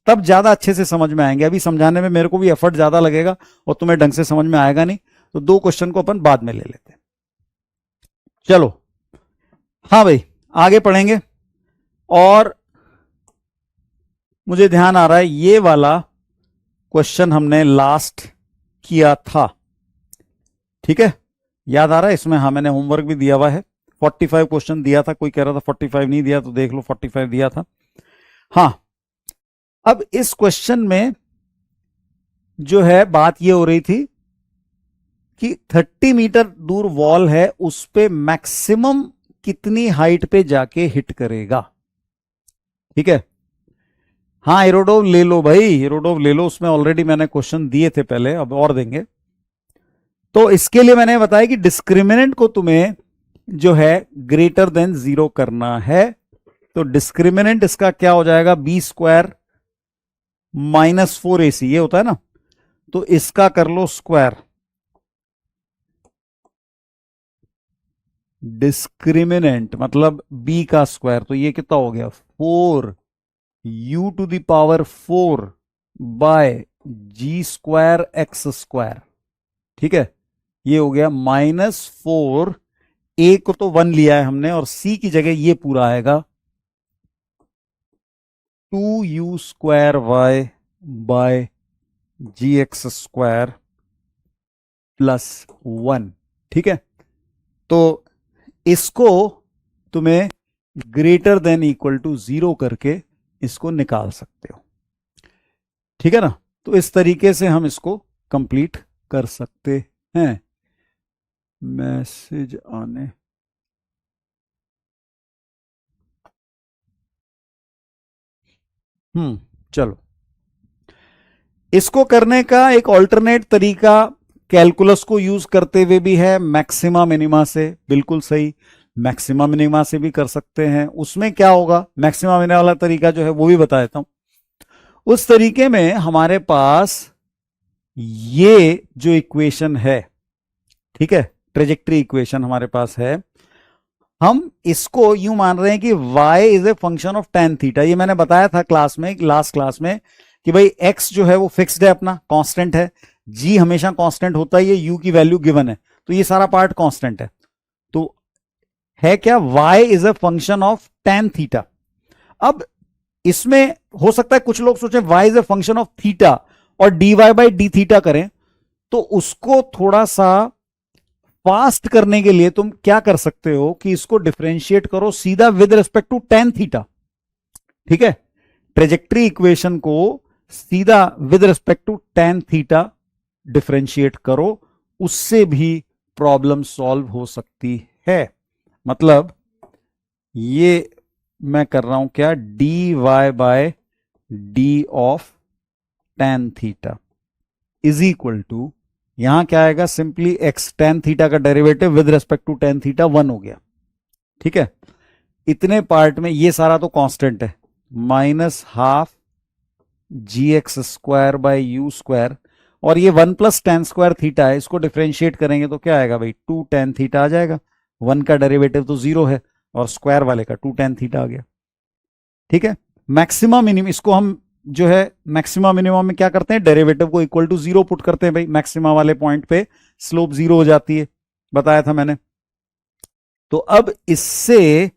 A: तब ज्यादा अच्छे से समझ में आएंगे। अभी समझाने में मेरे को भी एफर्ट ज्यादा लगेगा और तुम्हें ढंग से समझ में आएगा नहीं, तो दो क्वेश्चन को अपन बाद में ले लेते हैं। चलो, हाँ भाई आगे पढ़ेंगे। और मुझे ध्यान आ रहा है ये वाला क्वेश्चन हमने लास्ट किया था, ठीक है, याद आ रहा है, इसमें हाँ मैंने होमवर्क भी दिया हुआ है, 45 क्वेश्चन दिया था, कोई कह रहा था 45 नहीं दिया, तो देख लो 45 दिया था। हाँ, अब इस क्वेश्चन में जो है बात ये हो रही थी कि 30 मीटर दूर वॉल है, उस पे मैक्सिमम कितनी हाइट पे जाके हिट करेगा, ठीक है। हाँ एरोडोव ले लो भाई, एरोडोव ले लो, उसमें ऑलरेडी मैंने क्वेश्चन दिए थे पहले, अब और देंगे। तो इसके लिए मैंने बताया कि डिस्क्रिमिनेंट को तुम्हें जो है ग्रेटर देन 0 करना है, तो डिस्क्रिमिनेंट इसका क्या हो जाएगा, बी स्क्वायर माइनस 4ac, ये होता है ना, तो इसका कर लो स्क्वायर, डिस्क्रिमिनेंट मतलब b का स्क्वायर, तो ये कितना हो गया 4u to the power 4 by g square x square, ठीक है, ये हो गया -4 ए को तो 1 लिया है हमने और सी की जगह ये पूरा आएगा 2u² बाय gx² +1। ठीक है, तो इसको तुम्हें ग्रेटर देन इक्वल टू 0 करके इसको निकाल सकते हो। ठीक है ना, तो इस तरीके से हम इसको कंप्लीट कर सकते हैं। मैसेज आने चलो, इसको करने का एक ऑल्टरनेट तरीका कैलकुलस को यूज करते हुए भी है, मैक्सिमा मिनिमा से। बिल्कुल सही, मैक्सिमा मिनिमा से भी कर सकते हैं। उसमें क्या होगा, मैक्सिमा मिनिमा वाला तरीका जो है वो भी बता देता हूं। उस तरीके में हमारे पास ये जो इक्वेशन है, ठीक है, ट्रेजेक्ट्री इक्वेशन हमारे पास है, हम इसको यूं मान रहे हैं कि y is a function of tan theta. ये मैंने बताया था क्लास में, लास्ट क्लास में, कि भाई x जो है वो फिक्स्ड है, अपना कांस्टेंट है, g हमेशा कांस्टेंट होता है, ये u की वैल्यू गिवन है, तो ये सारा पार्ट कांस्टेंट है। तो है क्या, y is a function of tan theta. अब इसमें हो सकता है कुछ लोग सोचें y is a function of theta और dy बाई डी थीटा करें, तो उसको थोड़ा सा फास्ट करने के लिए तुम क्या कर सकते हो कि इसको डिफरेंशिएट करो सीधा with respect to tan theta. ठीक है, ट्रेजेक्ट्री इक्वेशन को सीधा with respect to tan theta differentiate करो, उससे भी प्रॉब्लम सॉल्व हो सकती है। मतलब ये मैं कर रहा हूं क्या, dy by d of tan theta is equal to, यहां क्या आएगा, सिंपली x tan थीटा का derivative with respect to tan theta 1 हो गया। ठीक है, इतने पार्ट में ये सारा तो कांस्टेंट है, -12 gx² बाय u², और ये 1 + tan² थीटा है, इसको डिफरेंशिएट करेंगे तो क्या आएगा भाई, 2 tan थीटा आ जाएगा। 1 का डेरिवेटिव तो 0 है और स्क्वायर वाले का 2 tan थीटा आ गया। ठीक है, मैक्सिमा मिनिमम, इसको हम जो है मैक्सिमा मिनिमम में क्या करते हैं, डेरिवेटिव को इक्वल टू 0 पुट करते हैं भाई, मैक्सिमा वाले पॉइंट पे स्लोप 0 हो जाती है, बताया था मैंने। तो अब इससे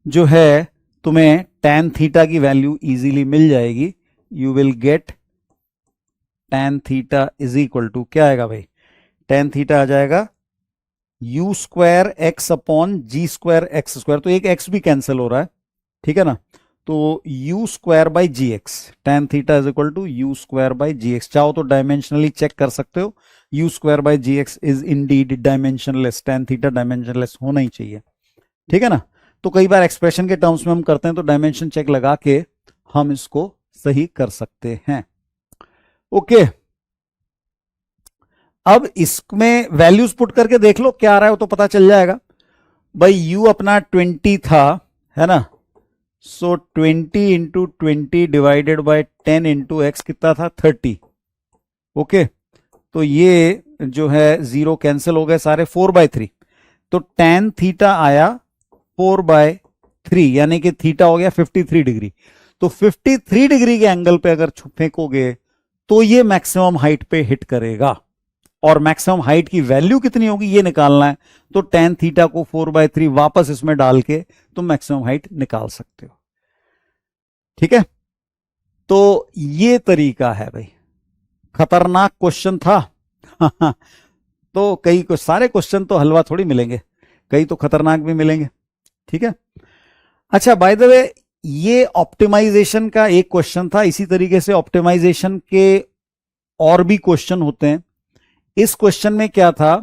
A: जो है तुम्हें tan थीटा की वैल्यू इजीली मिल जाएगी। You will get tan theta is equal to, क्या आएगा भाई, tan थीटा आ जाएगा u² x अपॉन g²x², तो एक x भी कैंसिल हो रहा है। ठीक है ना, तो u² by g x, tan theta is equal to u² by g x. चाहो तो डायमेंशनली चेक कर सकते हो, u² by g x is indeed dimensionless, tan theta dimensionless होना ही चाहिए। ठीक है ना, तो कई बार एक्सप्रेशन के टर्म्स में हम करते हैं तो डायमेंशन चेक लगा के हम इसको सही कर सकते हैं। ओके, अब इसमें वैल्यूज पुट करके देख लो क्या आ रहा है, वो तो पता चल जाएगा भाई। u अपना 20 था, है ना, सो 20 into 20 divided by 10 into x कितना था, 30। ओके, तो ये जो है 0 कैंसिल हो गए सारे, 4/3, तो tan थीटा आया 4/3, यानी कि थीटा हो गया 53 डिग्री। तो 53 डिग्री के एंगल पे अगर फेंकोगे तो ये मैक्सिमम हाइट पे हिट करेगा, और मैक्सिमम हाइट की वैल्यू कितनी होगी ये निकालना है। तो tan थीटा को 4/3 वापस इसमें डाल के तुम मैक्सिमम हाइट निकाल सकते हो। ठीक है, तो ये तरीका है भाई। खतरनाक क्वेश्चन था तो कई को सारे क्वेश्चन तो हलवा थोड़ी मिलेंगे, कई तो खतरनाक भी मिलेंगे। ठीक है, अच्छा बाय द वे, ये ऑप्टिमाइजेशन का एक क्वेश्चन था। इसी तरीके से ऑप्टिमाइजेशन के और भी क्वेश्चन होते हैं। इस क्वेश्चन में क्या था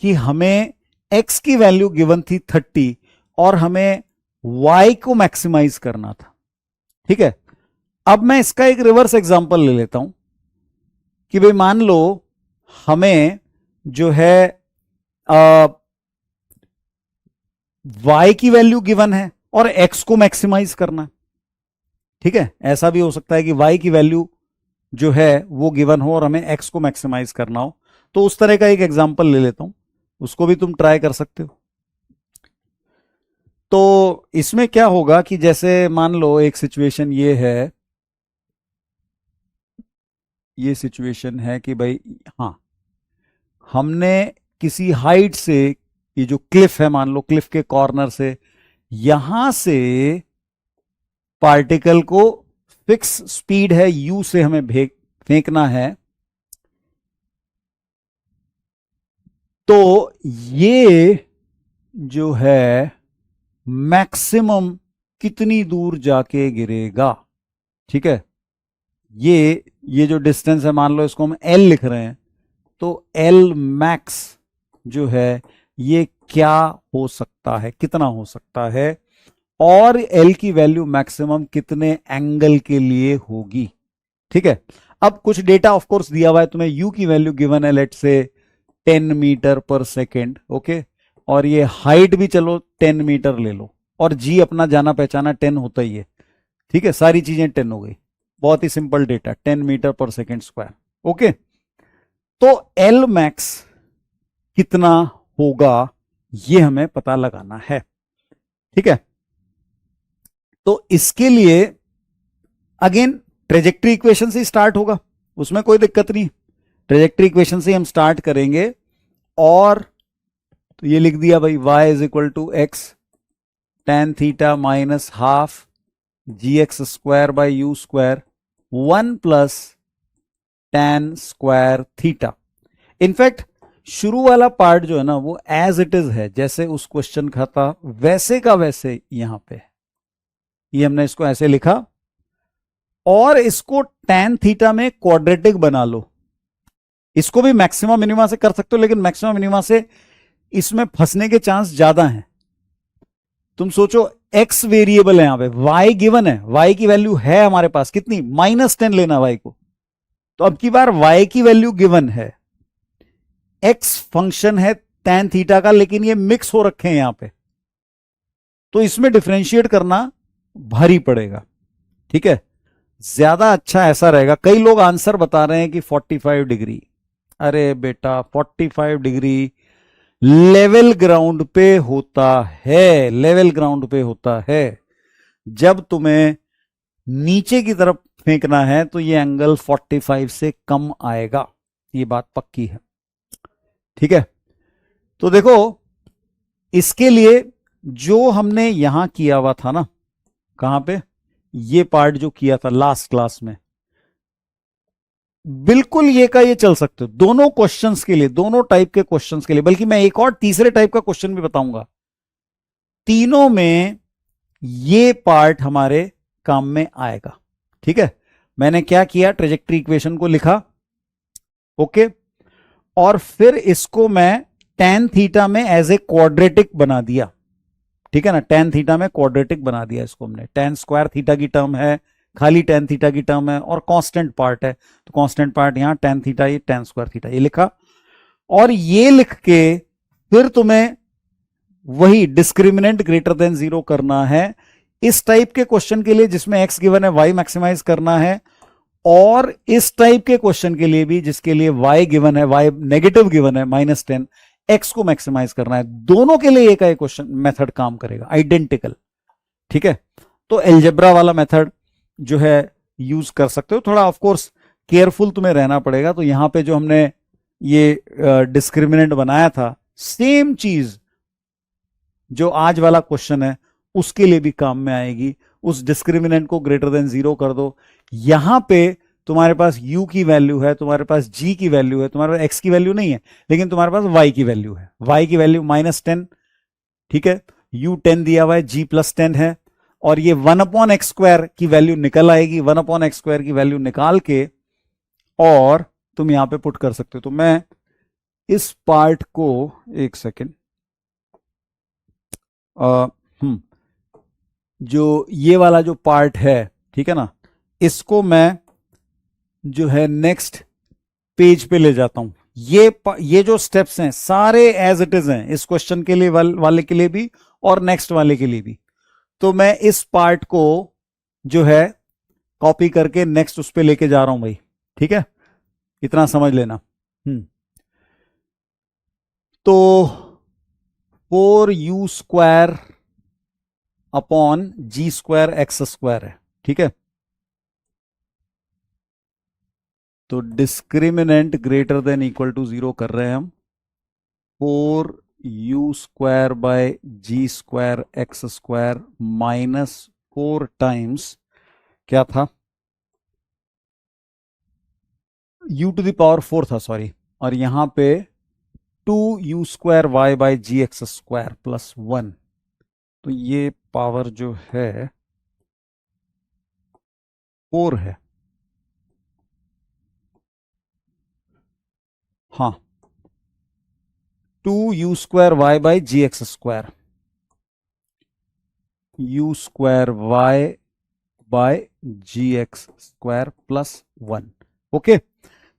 A: कि हमें x की वैल्यू गिवन थी 30 और हमें y को मैक्सिमाइज करना था। ठीक है, अब मैं इसका एक रिवर्स एग्जांपल ले लेता हूं कि भाई मान लो हमें जो है y की वैल्यू गिवन है और x को मैक्सिमाइज करना है। ठीक है, ऐसा भी हो सकता है कि y की वैल्यू जो है वो गिवन हो और हमें x को मैक्सिमाइज करना हो, तो उस तरह का एक एग्जांपल ले लेता हूं, उसको भी तुम ट्राई कर सकते हो। तो इसमें क्या होगा कि जैसे मान लो एक सिचुएशन ये है, ये सिचुएशन है कि भाई हाँ, हमने किसी हाइट से ये जो क्लिफ है, मान लो क्लिफ के कॉर्नर से यहां से पार्टिकल को फिक्स स्पीड है u से हमें फेंकना है, तो ये जो है मैक्सिमम कितनी दूर जाके गिरेगा। ठीक है, ये जो डिस्टेंस है, मान लो इसको हम L लिख रहे हैं, तो L मैक्स जो है ये क्या हो सकता है, कितना हो सकता है, और L की वैल्यू मैक्सिमम कितने एंगल के लिए होगी। ठीक है, अब कुछ डेटा ऑफ कोर्स दिया हुआ है तुम्हें, U की वैल्यू गिवन है लेट से 10 मीटर पर सेकेंड, ओके, और ये हाइट भी चलो 10 मीटर ले लो, और G अपना जाना पहचाना 10 होता ही है। ठीक है, सारी चीजें 10 हो गई, बहुत ही simple data, 10 metre per second square. Okay, तो L मैक्स कितना होगा ये हमें पता लगाना है। ठीक है, तो इसके लिए अगेन ट्रेजेक्ट्री इक्वेशन से स्टार्ट होगा, उसमें कोई दिक्कत नहीं, ट्रेजेक्ट्री इक्वेशन से हम स्टार्ट करेंगे, और तो ये लिख दिया भाई y is equal to x tan theta minus half g x square by u square 1 plus tan square theta. In fact शुरू वाला पार्ट जो है ना वो एज इट इज है, जैसे उस क्वेश्चन का था वैसे का वैसे यहां पे, ये हमने इसको ऐसे लिखा, और इसको tan थीटा में क्वाड्रेटिक बना लो। इसको भी मैक्सिमम मिनिमा से कर सकते हो, लेकिन मैक्सिमम मिनिमा से इसमें फंसने के चांस ज्यादा हैं। तुम सोचो x वेरिएबल है, यहां पे y गिवन है, y की वैल्यू है हमारे पास कितनी, -10 लेना y को, तो अब की बार y की वैल्यू गिवन है, x फंक्शन है tan थीटा का, लेकिन ये मिक्स हो रखे हैं यहां पे, तो इसमें डिफरेंशिएट करना भारी पड़ेगा। ठीक है, ज्यादा अच्छा ऐसा रहेगा, कई लोग आंसर बता रहे हैं कि 45 डिग्री, अरे बेटा 45 डिग्री लेवल ग्राउंड पे होता है, लेवल ग्राउंड पे होता है, जब तुम्हें नीचे की तरफ फेंकना है तो ये एंगल 45 से कम आएगा, ये बात पक्की है। ठीक है, तो देखो इसके लिए जो हमने यहां किया हुआ था ना, कहां पे, ये पार्ट जो किया था लास्ट क्लास में, बिल्कुल ये का ये चल सकते हो दोनों क्वेश्चंस के लिए, दोनों टाइप के क्वेश्चंस के लिए, बल्कि मैं एक और तीसरे टाइप का क्वेश्चन भी बताऊंगा, तीनों में ये पार्ट हमारे काम में आएगा। ठीक है, मैंने क्या किया, ट्रेजेक्ट्री इक्वेशन को लिखा, ओके, और फिर इसको मैं tan थीटा में एज ए क्वाड्रेटिक बना दिया। ठीक है ना, tan थीटा में क्वाड्रेटिक बना दिया इसको हमने, tan स्क्वायर थीटा की टर्म है, खाली tan थीटा की टर्म है, और कांस्टेंट पार्ट है, तो कांस्टेंट पार्ट यहां tan थीटा, ये tan स्क्वायर थीटा, ये लिखा, और ये लिख के फिर तुम्हें वही डिस्क्रिमिनेंट ग्रेटर देन 0 करना है इस टाइप के क्वेश्चन के लिए जिसमें x गिवन है, y मैक्सिमाइज करना है, और इस टाइप के क्वेश्चन के लिए भी जिसके लिए y गिवन है, y नेगेटिव गिवन है -10, x को मैक्सिमाइज करना है। दोनों के लिए एक क्वेश्चन मेथड काम करेगा, आइडेंटिकल। ठीक है, तो एल्जेब्रा वाला मेथड जो है यूज कर सकते हो, थोड़ा ऑफ कोर्स केयरफुल तुम्हें रहना पड़ेगा। तो यहां पे जो हमने ये डिस्क्रिमिनेंट बनाया था, सेम चीज जो आज वाला क्वेश्चन है उसके लिए भी काम में आएगी। उस डिस्क्रिमिनेंट को ग्रेटर देन 0 कर दो, यहां पे तुम्हारे पास u की वैल्यू है, तुम्हारे पास g की वैल्यू है, तुम्हारे पास x की वैल्यू नहीं है, लेकिन तुम्हारे पास y की वैल्यू है, y की वैल्यू -10। ठीक है, u 10 दिया हुआ है, g +10 है, और ये 1/x² की वैल्यू निकल आएगी, 1/x² की वैल्यू निकाल के और तुम यहां पे पुट कर सकते हो। तो मैं इस पार्ट को, एक सेकेंड, जो ये वाला जो पार्ट है, ठीक है ना, इसको मैं जो है नेक्स्ट पेज पे ले जाता हूं। ये जो स्टेप्स हैं सारे एज इट इज हैं, इस क्वेश्चन के लिए वाले के लिए भी और नेक्स्ट वाले के लिए भी। तो मैं इस पार्ट को जो है कॉपी करके नेक्स्ट उस पे लेके जा रहा हूं भाई। ठीक है, इतना समझ लेना। तो 4u² अपॉन g² x² है। ठीक है, तो discriminant greater than equal to 0 कर रहे हैं हम, 4 u square by g square x square minus 4 times क्या था, u टू द पावर 4 था, सॉरी, और यहां पे 2u square y by g x square plus 1। तो ये पावर जो है 4 है। हाँ, 2u square y by g x square, u square y by g x square plus 1। Okay,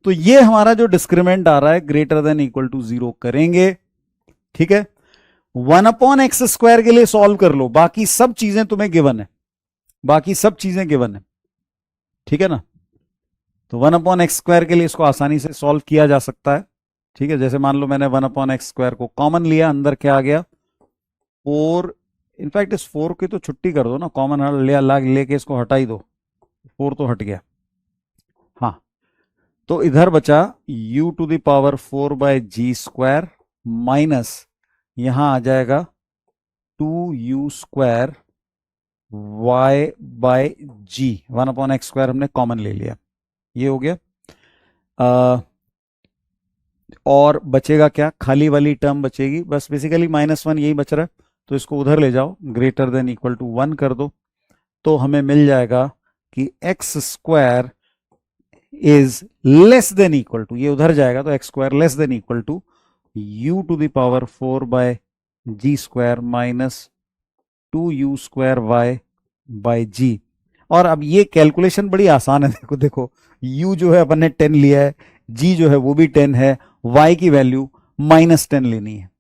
A: तो ये हमारा जो डिस्क्रिमेंट आ रहा है ग्रेटर देन इक्वल टू 0 करेंगे। ठीक है, 1/x स्क्वायर के लिए सॉल्व कर लो, बाकी सब चीजें तुम्हें गिवन है, बाकी सब चीजें गिवन है। ठीक है ना, तो 1/x स्क्वायर के लिए इसको आसानी से सॉल्व किया जा सकता है। ठीक है, जैसे मान लो मैंने 1/x स्क्वायर को कॉमन लिया, अंदर क्या आ गया 4। इनफैक्ट इस 4 की तो छुट्टी कर दो ना, कॉमन लेके इसको हटा ही दो, 4 तो हट गया। हाँ, तो इधर बचा u to the power 4 by g square minus यहां आ जाएगा 2u square y by g, 1/x square हमने कॉमन ले लिया, ये हो गया। और बचेगा क्या, खाली वाली टर्म बचेगी, बस बेसिकली -1 यही बच रहा है, तो इसको उधर ले जाओ, ग्रेटर देन इक्वल टू 1 कर दो, तो हमें मिल जाएगा कि x square is less than equal to, ये उधर जाएगा तो x square less than equal to u to the power 4 by g square minus 2u square y by g. और अब ये कैलकुलेशन बड़ी आसान है, देखो देखो, u जो है अपन ने 10 लिया है, g जो है वो भी 10 है, y की वैल्यू -10 लेनी है।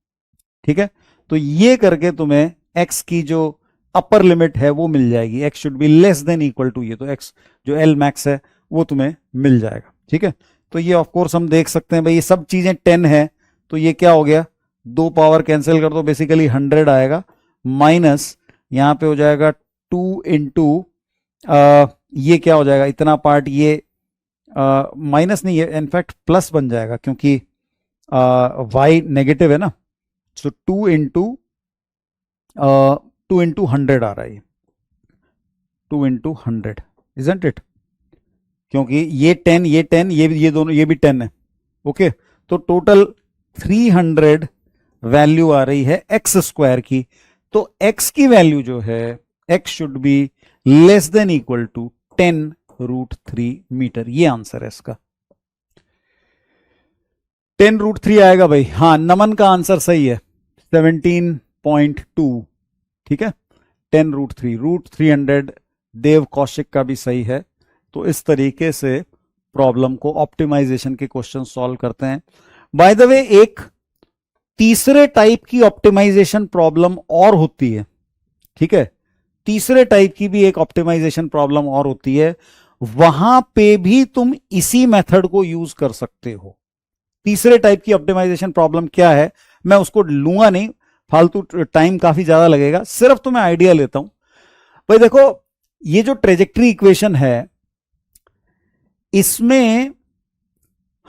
A: ठीक है, तो ये करके तुम्हें x की जो अपर लिमिट है वो मिल जाएगी, x should be less than equal to ये, तो x जो L मैक्स है वो तुम्हें मिल जाएगा। ठीक है, तो ये ऑफ कोर्स हम देख सकते हैं भाई, ये सब चीजें 10 है, तो ये क्या हो गया, 2 पावर कैंसिल कर दो, बेसिकली 100 आएगा, माइनस यहां पे हो जाएगा 2 इंटू ये क्या हो जाएगा, इतना पार्ट ये माइनस नहीं है, इनफैक्ट प्लस बन जाएगा क्योंकि y नेगेटिव है ना, सो 2 इंटू 100 आ रहा है, 2 इंटू 100 इजंट इट, क्योंकि ये 10 ये 10 ये दोनों ये भी 10 है। ओके, तो टोटल 300 वैल्यू आ रही है एक्स स्क्वायर की, तो x की वैल्यू जो है x should be less than equal to 10√3 metre, ये आंसर है इसका, 10√3 आएगा भाई। हाँ, नमन का आंसर सही है, 17.2। ठीक है, 10√3 √300, देव कौशिक का भी सही है। तो इस तरीके से प्रॉब्लम को ऑप्टिमाइजेशन के क्वेश्चन सॉल्व करते हैं। बाय द वे, एक तीसरे टाइप की ऑप्टिमाइजेशन प्रॉब्लम और होती है। ठीक है, तीसरे टाइप की भी एक ऑप्टिमाइजेशन प्रॉब्लम और होती है, वहां पे भी तुम इसी मेथड को यूज कर सकते हो। तीसरे टाइप की ऑप्टिमाइजेशन प्रॉब्लम क्या है, मैं उसको लूंगा नहीं, फालतू टाइम काफी ज्यादा लगेगा, सिर्फ तो मैं आइडिया लेता हूं। भाई देखो, ये जो ट्रेजेक्ट्री इक्वेशन है, इसमें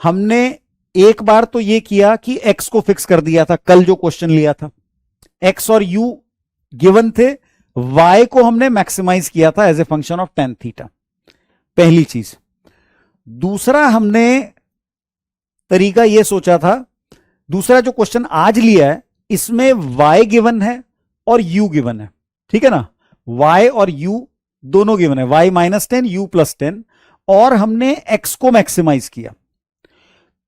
A: हमने एक बार तो ये किया कि x को फिक्स कर दिया था, कल जो क्वेश्चन लिया था, x और u गिवन थे, y को हमने मैक्सिमाइज किया था as a function of tan theta, पहली चीज। दूसरा हमने तरीका यह सोचा था, दूसरा जो क्वेश्चन आज लिया है, इसमें y गिवन है और u गिवन है। ठीक है ना, y और u दोनों गिवन है, y -10 u +10, और हमने x को मैक्सिमाइज किया।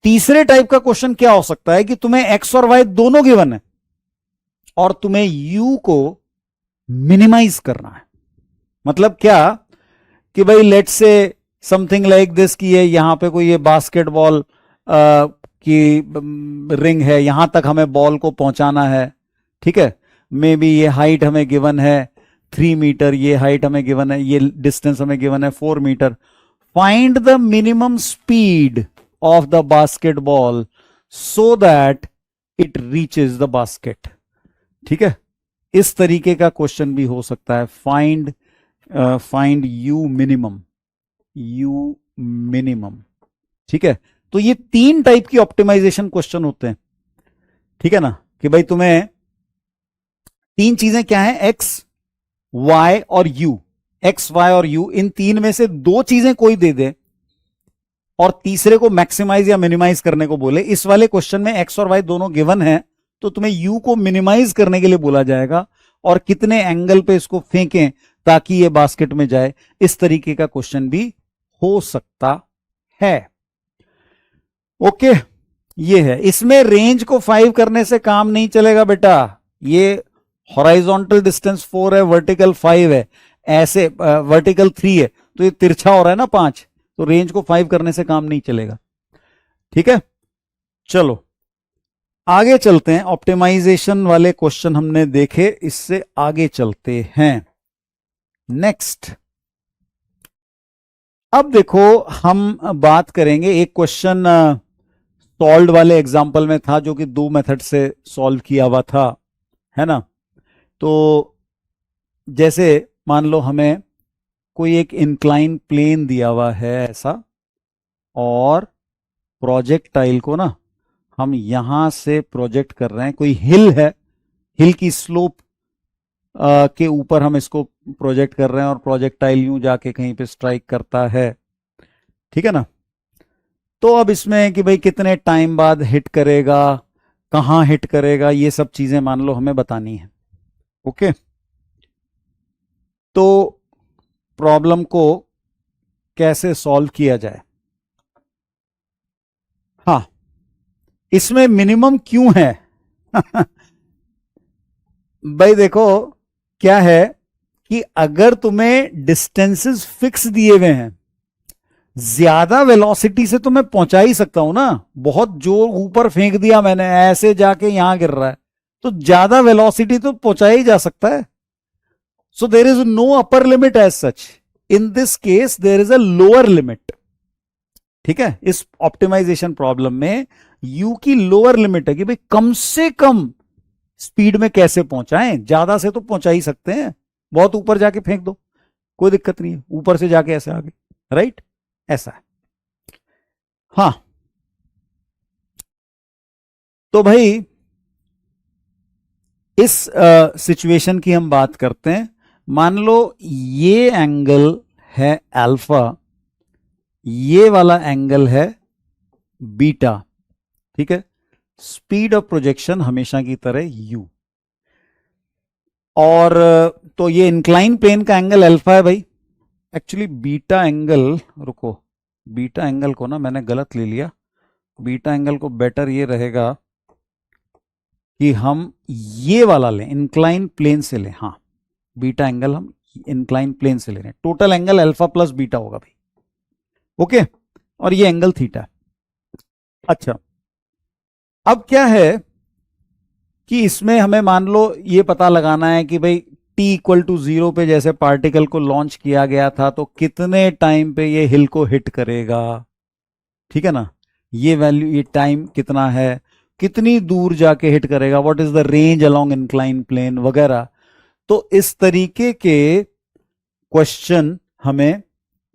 A: तीसरे टाइप का क्वेश्चन क्या हो सकता है कि तुम्हें x और y दोनों गिवन है और तुम्हें u को मिनिमाइज करना है। मतलब क्या कि भाई let's say something like this की है, यहां पे कोई ये बास्केटबॉल की रिंग है, यहां तक हमें बॉल को पहुंचाना है। ठीक है, मे बी ये हाइट हमें गिवन है 3 मीटर, ये हाइट हमें गिवन है, ये डिस्टेंस हमें गिवन है 4 metre. Find the minimum speed of the basketball so that it reaches the basket. ठीक है, इस तरीके का क्वेश्चन भी हो सकता है, find you minimum, you minimum. ठीक है, तो ये 3 टाइप की ऑप्टिमाइजेशन क्वेश्चन होते हैं। ठीक है ना, कि भाई तुम्हें तीन चीजें क्या है, एक्स वाई और यू, एक्स वाई और यू, इन तीन में से दो चीजें कोई दे दे और तीसरे को मैक्सिमाइज या मिनिमाइज करने को बोले। इस वाले क्वेश्चन में एक्स और वाई दोनों गिवन है, तो तुम्हें यू को मिनिमाइज करने के लिए बोला जाएगा और कितने एंगल पे इसको फेंकें ताकि ये बास्केट में जाए, इस तरीके का क्वेश्चन भी हो सकता है। ओके, ये है। इसमें रेंज को 5 करने से काम नहीं चलेगा बेटा, ये हॉराइजॉन्टल डिस्टेंस 4 है, वर्टिकल 5 है, ऐसे वर्टिकल 3 है, तो ये तिरछा हो रहा है ना 5, तो रेंज को 5 करने से काम नहीं चलेगा। ठीक है, चलो आगे चलते हैं। ऑप्टिमाइजेशन वाले क्वेश्चन हमने देखे, इससे आगे चलते हैं। नेक्स्ट, अब देखो हम बात करेंगे, एक क्वेश्चन सॉल्व वाले एग्जाम्पल में था जो कि 2 मेथड से सॉल्व किया हुआ था, है ना। तो जैसे मान लो हमें कोई एक इंक्लाइन प्लेन दिया हुआ है ऐसा, और प्रोजेक्टाइल को ना हम यहां से प्रोजेक्ट कर रहे हैं, कोई हिल है, हिल की स्लोप के ऊपर हम इसको प्रोजेक्ट कर रहे हैं और प्रोजेक्टाइल यूं जाके कहीं पे स्ट्राइक करता है, ठीक है ना। तो अब इसमें कि भाई कितने टाइम बाद हिट करेगा, कहां हिट करेगा, ये सब चीजें मान लो हमें बतानी है। ओके, तो प्रॉब्लम को कैसे सॉल्व किया जाए। हाँ, इसमें मिनिमम क्यों है भाई देखो क्या है कि अगर तुम्हें डिस्टेंसेस फिक्स दिए हुए हैं, ज्यादा वेलोसिटी से तो मैं पहुंचा ही सकता हूं ना, बहुत जोर ऊपर फेंक दिया मैंने, ऐसे जाके यहां गिर रहा है, तो ज्यादा वेलोसिटी तो पहुंचाया ही जा सकता है। So there is no upper limit as such, in this case there is a lower limit. ठीक है, इस ऑप्टिमाइजेशन प्रॉब्लम में यू की लोअर लिमिट है कि भाई कम से कम स्पीड में कैसे पहुंचाएं, ज्यादा से तो पहुंचा ही सकते हैं, बहुत ऊपर जाके फेंक दो कोई दिक्कत नहीं है, ऊपर से जाके ऐसे आगे, राइट, ऐसा है। हाँ, तो भाई इस सिचुएशन की हम बात करते हैं। मान लो ये एंगल है अल्फा, ये वाला एंगल है बीटा, ठीक है। स्पीड ऑफ प्रोजेक्शन हमेशा की तरह यू, और तो ये इंक्लाइन प्लेन का एंगल अल्फा है भाई। एक्चुअली बीटा एंगल, रुको, बीटा एंगल को ना मैंने गलत ले लिया, बीटा एंगल को बेटर ये रहेगा कि हम ये वाला लें, इंक्लाइन प्लेन से लें। हाँ, बीटा एंगल हम इंक्लाइन प्लेन से ले रहे हैं, total angle alpha plus beta होगा भाई। ओके, और ये एंगल थीटा। अच्छा, अब क्या है कि इसमें हमें मान लो ये पता लगाना है कि भाई टी इक्वल टू 0 पे जैसे पार्टिकल को लॉन्च किया गया था तो कितने टाइम पे ये हिल को हिट करेगा, ठीक है ना। ये वैल्यू, ये टाइम कितना है, कितनी दूर जाके हिट करेगा, what is the range along incline plane वगैरह। तो इस तरीके के क्वेश्चन हमें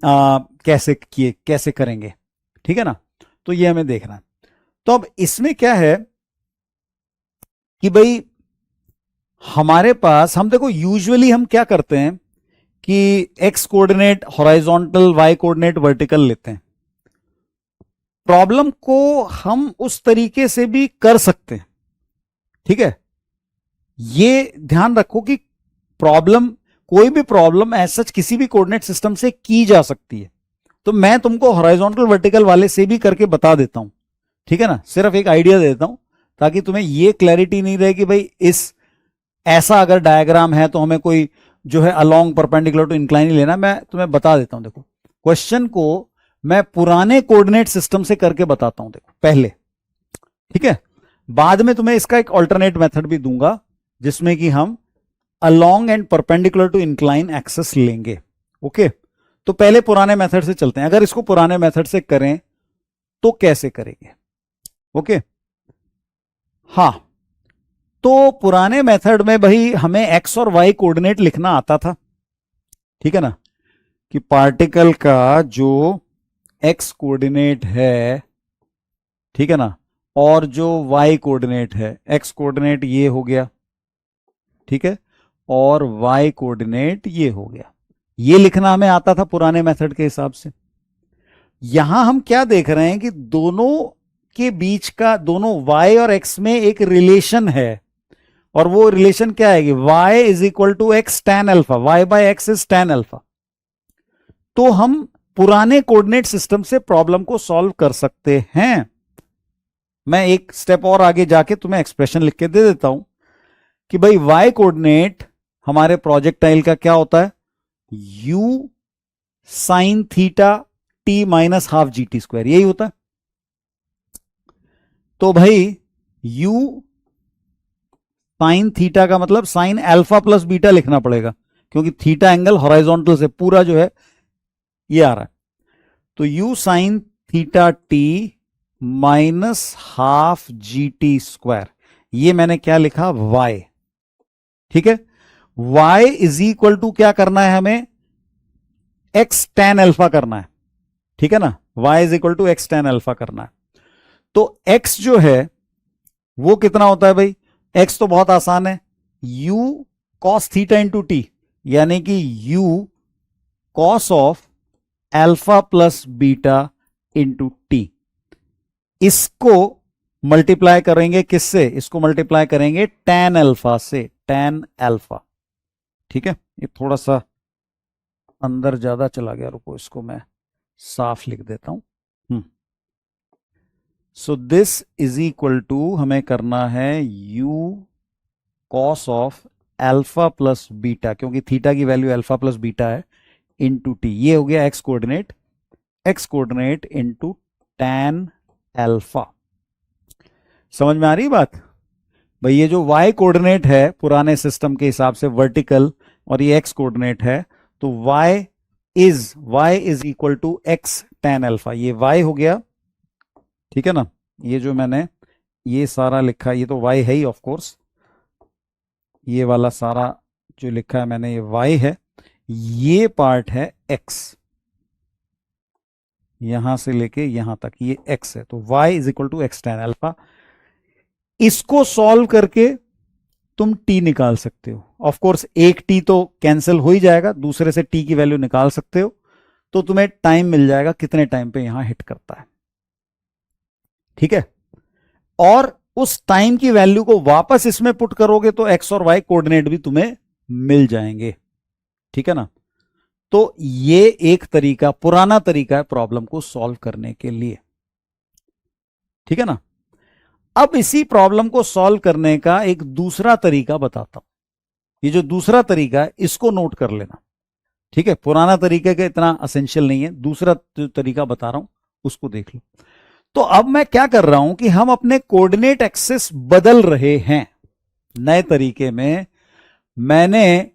A: कैसे करेंगे, ठीक है ना। तो ये हमें देखना है। तो अब इसमें क्या है कि भाई हमारे पास, हम देखो यूजुअली हम क्या करते हैं कि x coordinate horizontal, y coordinate vertical लेते हैं। प्रॉब्लम को हम उस तरीके से भी कर सकते हैं, ठीक है। ये ध्यान रखो कि प्रॉब्लम, कोई भी प्रॉब्लम एज सच किसी भी कोऑर्डिनेट सिस्टम से की जा सकती है। तो मैं तुमको हॉरिजॉन्टल वर्टिकल वाले से भी करके बता देता हूं, ठीक है ना, सिर्फ एक आइडिया देता हूं ताकि तुम्हें ये क्लैरिटी नहीं रहे कि भाई इस ऐसा अगर डायग्राम है तो हमें कोई जो है अलोंग परपेंडिकुलर टू इंक्लाइन ही लेना। मैं तुम्हें बता देता हूं, देखो क्वेश्चन को मैं पुराने कोऑर्डिनेट सिस्टम से करके बताता हूं, देखो पहले, ठीक है। बाद में तुम्हें इसका एक ऑल्टरनेट मेथड भी दूंगा जिसमें कि हम along and perpendicular to incline axes लेंगे। ओके, तो पहले पुराने मेथड से चलते हैं। अगर इसको पुराने मेथड से करें तो कैसे करेंगे, ओके। हाँ, तो पुराने मेथड में भाई हमें एक्स और वाई कोऑर्डिनेट लिखना आता था, ठीक है ना, कि पार्टिकल का जो एक्स कोऑर्डिनेट है, ठीक है ना, और जो y कोऑर्डिनेट है, x कोऑर्डिनेट ये हो गया, ठीक है, और y कोऑर्डिनेट ये हो गया। ये लिखना हमें आता था पुराने मेथड के हिसाब से। यहां हम क्या देख रहे हैं कि दोनों के बीच का, दोनों y और x में एक रिलेशन है, और वो रिलेशन क्या है कि y is equal to x tan alpha, y by x is tan alpha. तो हम पुराने कोऑर्डिनेट सिस्टम से प्रॉब्लम को सॉल्व कर सकते हैं। मैं एक स्टेप और आगे जाके तुम्हें एक्सप्रेशन लिख के दे देता हूं कि भाई y कोऑर्डिनेट हमारे प्रोजेक्टाइल का क्या होता है, u sine theta t minus half G T square, यही होता है। तो भाई u साइन थीटा का मतलब साइन अल्फा प्लस बीटा लिखना पड़ेगा, क्योंकि थीटा एंगल हॉरिजॉन्टल से पूरा जो है ये आ रहा है। तो u sine theta t minus half G T square, ये मैंने क्या लिखा, y, ठीक है। y इज इक्वल टू क्या करना है हमें, x टैन अल्फा करना है, ठीक है ना। y is equal to x tan alpha करना है। तो x जो है वो कितना होता है भाई, x तो बहुत आसान है, u cos theta into T, यानी कि u cos of alpha plus beta into T. इसको मल्टीप्लाई करेंगे किससे, इसको मल्टीप्लाई करेंगे टैन अल्फा से, टैन अल्फा, ठीक है। ये थोड़ा सा अंदर ज्यादा चला गया, रुको इसको मैं साफ लिख देता हूं। So this is equal to हमें करना है u cos of alpha plus beta, क्योंकि थीटा की वैल्यू अल्फा प्लस बीटा है, इंटू टी। ये हो गया x coordinate into tan alpha. समझ में आ रही बात भाई। ये जो y कोऑर्डिनेट है पुराने सिस्टम के हिसाब से वर्टिकल, और ये x कोऑर्डिनेट है, तो y is equal to x tan alpha, ये y हो गया, ठीक है ना। ये जो मैंने ये सारा लिखा, ये तो y है ही ऑफ कोर्स, ये वाला सारा जो लिखा है मैंने ये y है, ये पार्ट है x, यहां से लेके यहां तक ये x है, तो y is equal to x tan alpha. इसको सॉल्व करके तुम t निकाल सकते हो। ऑफ कोर्स एक t तो कैंसिल हो ही जाएगा, दूसरे से t की वैल्यू निकाल सकते हो, तो तुम्हें टाइम मिल जाएगा कितने टाइम पे यहां हिट करता है, ठीक है। और उस टाइम की वैल्यू को वापस इसमें पुट करोगे तो x और y कोऑर्डिनेट भी तुम्हें मिल जाएंगे, ठीक है ना। तो ये एक तरीका, पुराना तरीका है प्रॉब्लम को सॉल्व करने के लिए, ठीक है ना। अब इसी प्रॉब्लम को सॉल्व करने का एक दूसरा तरीका बताता हूं। ये जो दूसरा तरीका है इसको नोट कर लेना, ठीक है। पुराना तरीका का इतना असेंशियल नहीं है, दूसरा जो तरीका बता रहा हूं उसको देख लो। तो अब मैं क्या कर रहा हूं कि हम अपने कोऑर्डिनेट एक्सिस बदल रहे हैं। नए तरीके में मैंने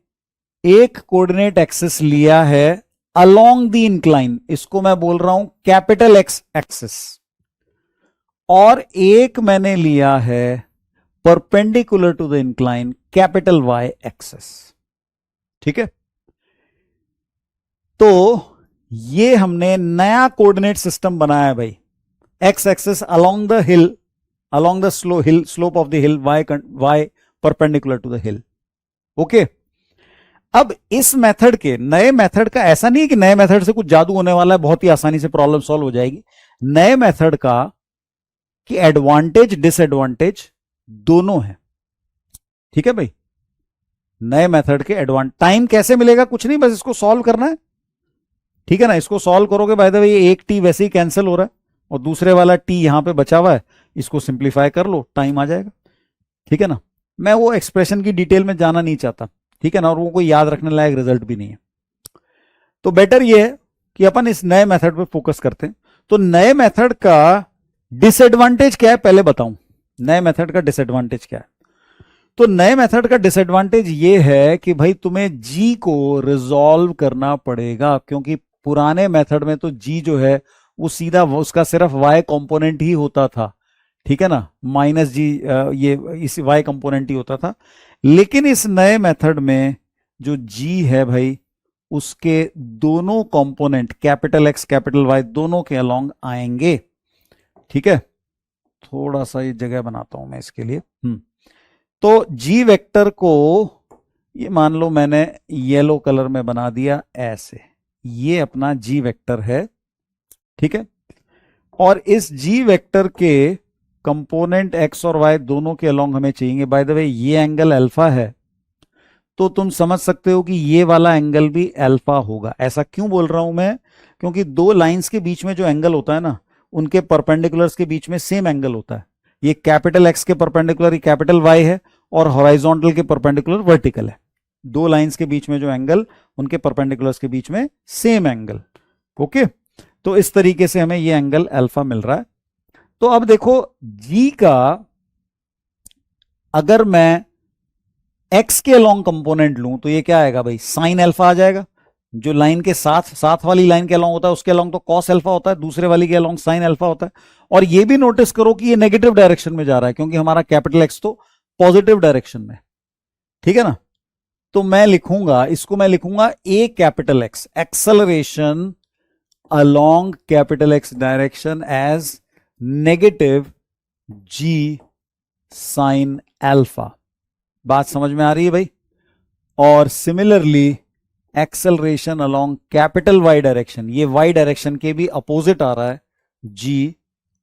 A: एक कोऑर्डिनेट एक्सिस लिया है अलोंग द इंक्लाइन, इसको मैं बोल रहा हूं कैपिटल एक्स एक्सिस, और एक मैंने लिया है perpendicular to the incline capital y axis, ठीक है। तो ये हमने नया कोऑर्डिनेट सिस्टम बनाया है भाई। X axis along the hill, along the slope of the hill, y perpendicular to the hill, okay. अब इस मेथड के, नए मेथड का ऐसा नहीं कि नए मेथड से कुछ जादू होने वाला है, बहुत ही आसानी से प्रॉब्लम सॉल्व हो जाएगी। नए मेथड का कि एडवांटेज डिसएडवांटेज दोनों है, ठीक है भाई। नए मेथड के एडवांटेज, टाइम कैसे मिलेगा कुछ नहीं, बस इसको सॉल्व करना है, ठीक है ना। इसको सॉल्व करोगे बाय द वे ये एक टी वैसे ही कैंसिल हो रहा है, और दूसरे वाला टी यहां पे बचा हुआ है, इसको सिंप्लीफाई कर लो, टाइम आ जाएगा, ठीक है ना। मैं वो एक्सप्रेशन की डिटेल में जाना नहीं चाहता, ठीक है ना, और वो कोई याद रखने लायक रिजल्ट भी नहीं है। तो बेटर ये है कि अपन इस नए मेथड पे फोकस करते हैं। तो नए मेथड का डिसएडवांटेज क्या है पहले बताऊं। नए मेथड का डिसएडवांटेज क्या है, तो नए मेथड का डिसएडवांटेज ये है कि भाई तुम्हें जी को रिजॉल्व करना पड़ेगा, क्योंकि पुराने मेथड में तो जी जो है वो सीधा उसका सिर्फ वाई कंपोनेंट ही होता था, ठीक है ना, माइनस जी ये इस वाई कंपोनेंट ही होता था। लेकिन इस नए मेथड में जो जी है भाई उसके दोनों component capital x capital y दोनों के अलोंग आएंगे, ठीक है। थोड़ा सा ये जगह बनाता हूं मैं इसके लिए। तो जी वेक्टर को ये मान लो मैंने येलो कलर में बना दिया ऐसे, ये अपना जी वेक्टर है, ठीक है। और इस जी वेक्टर के कंपोनेंट एक्स और वाई दोनों के अलोंग हमें चाहिए। बाय द वे ये एंगल अल्फा है, तो तुम समझ सकते हो कि ये वाला एंगल भी अल्फा होगा। ऐसा क्यों बोल रहा हूं मैं? क्योंकि दो लाइंस के बीच में जो एंगल होता है ना, उनके परपेंडिकुलर्स के बीच में सेम एंगल होता है। ये कैपिटल एक्स के परपेंडिकुलर ये कैपिटल वाई है, और हॉराइजॉन्टल के परपेंडिकुलर वर्टिकल है। दो लाइंस के बीच में जो एंगल, उनके परपेंडिकुलर्स के बीच में सेम एंगल। ओके, तो इस तरीके से हमें ये एंगल अल्फा मिल रहा है। तो अब देखो जी का अगर मैं एक्स के अलोंग कंपोनेंट लूं तो ये क्या आएगा भाई, साइन अल्फा आ जाएगा। जो लाइन के साथ वाली लाइन के अलोंग होता है उसके अलोंग तो कॉस अल्फा होता है, दूसरे वाली के अलोंग साइन अल्फा होता है। और ये भी नोटिस करो कि ये नेगेटिव डायरेक्शन में जा रहा है, क्योंकि हमारा कैपिटल एक्स तो पॉजिटिव डायरेक्शन में, ठीक है ना। तो मैं लिखूंगा इसको, मैं लिखूंगा a capital X, acceleration along capital X direction as negative g sine alpha. बात समझ में आ रही है भाई? और similarly acceleration along capital Y direction, ये वाई डायरेक्शन के भी अपोजिट आ रहा है, g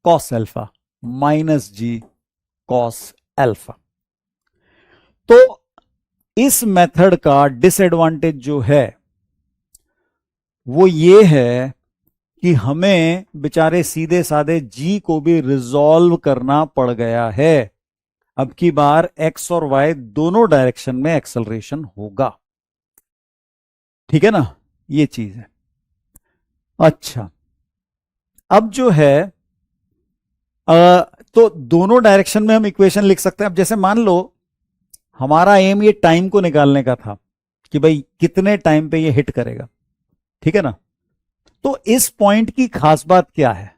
A: cos alpha minus g cos alpha. तो इस मेथड का डिसएडवांटेज जो है वो ये है कि हमें बेचारे सीधे साधे जी को भी रिजॉल्व करना पड़ गया है। अब की बार एक्स और वाई दोनों डायरेक्शन में एक्सेलरेशन होगा, ठीक है ना, ये चीज है। अच्छा, अब जो है तो दोनों डायरेक्शन में हम इक्वेशन लिख सकते हैं। अब जैसे मान लो हमारा एम ये टाइम को निकालने का था कि भाई कितने टाइम पे ये हिट करेगा, ठीक है ना। तो इस पॉइंट की खास बात क्या है?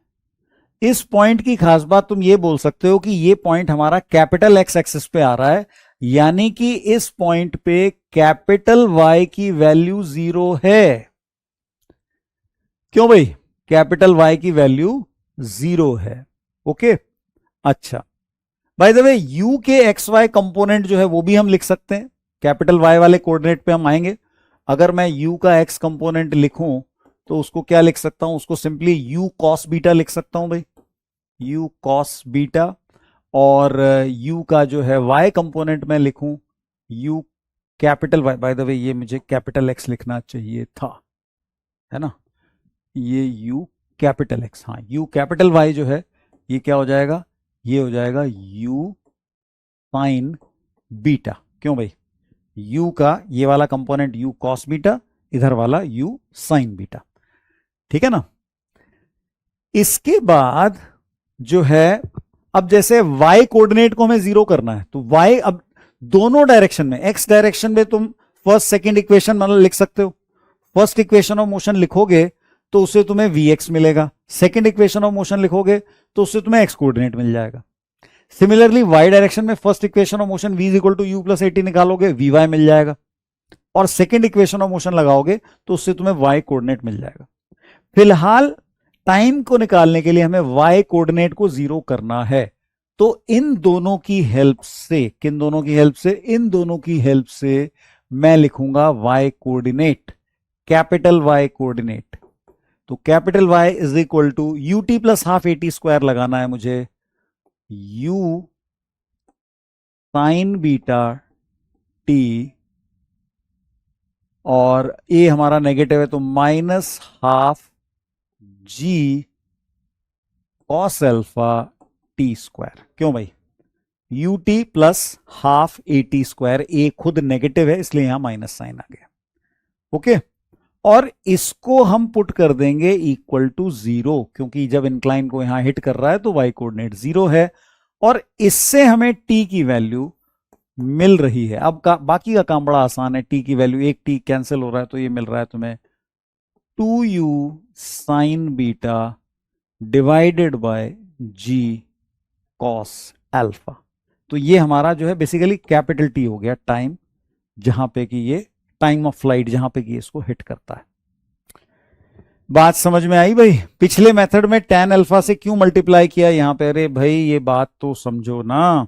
A: इस पॉइंट की खास बात तुम ये बोल सकते हो कि ये पॉइंट हमारा कैपिटल एक्स एक्सिस पे आ रहा है, यानी कि इस पॉइंट पे कैपिटल वाई की वैल्यू 0 है। क्यों भाई? कैपिटल वाई की वैल्यू 0 है। ओके, अच्छा, बाय द वे यू के एक्स वाई कंपोनेंट जो है वो भी हम लिख सकते हैं। कैपिटल वाई वाले कोऑर्डिनेट पे हम आएंगे। अगर मैं यू का एक्स कंपोनेंट लिखूं तो उसको क्या लिख सकता हूं? उसको सिंपली यू कॉस बीटा लिख सकता हूं भाई, यू कॉस बीटा। और यू का जो है वाई कंपोनेंट में लिखूं u capital y. By the way ये मुझे कैपिटल एक्स लिखना चाहिए था, है ना, ये यू कैपिटल एक्स, हाँ यू कैपिटल वाई जो है ये क्या हो जाएगा? ये हो जाएगा यू साइन बीटा। क्यों भाई? यू का ये वाला कंपोनेंट यू कॉस बीटा, इधर वाला यू साइन बीटा, ठीक है ना। इसके बाद जो है, अब जैसे y कोऑर्डिनेट को हमें 0 करना है तो y अब दोनों डायरेक्शन में, x डायरेक्शन में तुम फर्स्ट सेकंड इक्वेशन मतलब लिख सकते हो। फर्स्ट इक्वेशन ऑफ मोशन लिखोगे तो उससे तुम्हें vx मिलेगा, सेकंड इक्वेशन ऑफ मोशन लिखोगे तो उससे तुम्हें x कोऑर्डिनेट मिल जाएगा। सिमिलरली y डायरेक्शन में first equation of motion v equal to u plus 80 निकालोगे, vy मिल जाएगा। और सेकंड इक्वेशन ऑफ मोशन लगाओगे तो उससे तुम्हें y कोऑर्डिनेट मिल जाएगा। फिलहाल टाइम को निकालने के लिए हमें y कोऑर्डिनेट को 0 करना है। तो इन दोनों की हेल्प से, किन दोनों की हेल्प से? इन दोनों की हेल्प से मैं लिखूंगा y coordinate, capital Y coordinate. तो capital Y is equal to u t plus half a t square लगाना है मुझे, u साइन बीटा t, और a हमारा नेगेटिव है तो minus half g cos alpha t square. क्यों भाई? U t plus half a t square, a खुद नेगेटिव है इसलिए यहां माइनस साइन आ गया। ओके, और इसको हम पुट कर देंगे इक्वल टू 0, क्योंकि जब इंक्लाइन को यहां हिट कर रहा है तो वाई कोऑर्डिनेट 0 है, और इससे हमें टी की वैल्यू मिल रही है। अब बाकी का काम बड़ा आसान है। टी की वैल्यू, एक टी कैंसिल हो रहा है तो ये मिल रहा है तुम्हें 2u sine beta divided by g cos alpha. तो ये हमारा जो है बेसिकली कैपिटल टी हो गया, टाइम जहां पे कि ये टाइम ऑफ फ्लाइट जहां पे कि इसको हिट करता है। बात समझ में आई भाई? पिछले मेथड में tan अल्फा से क्यों मल्टीप्लाई किया यहां पे? अरे भाई ये बात तो समझो ना,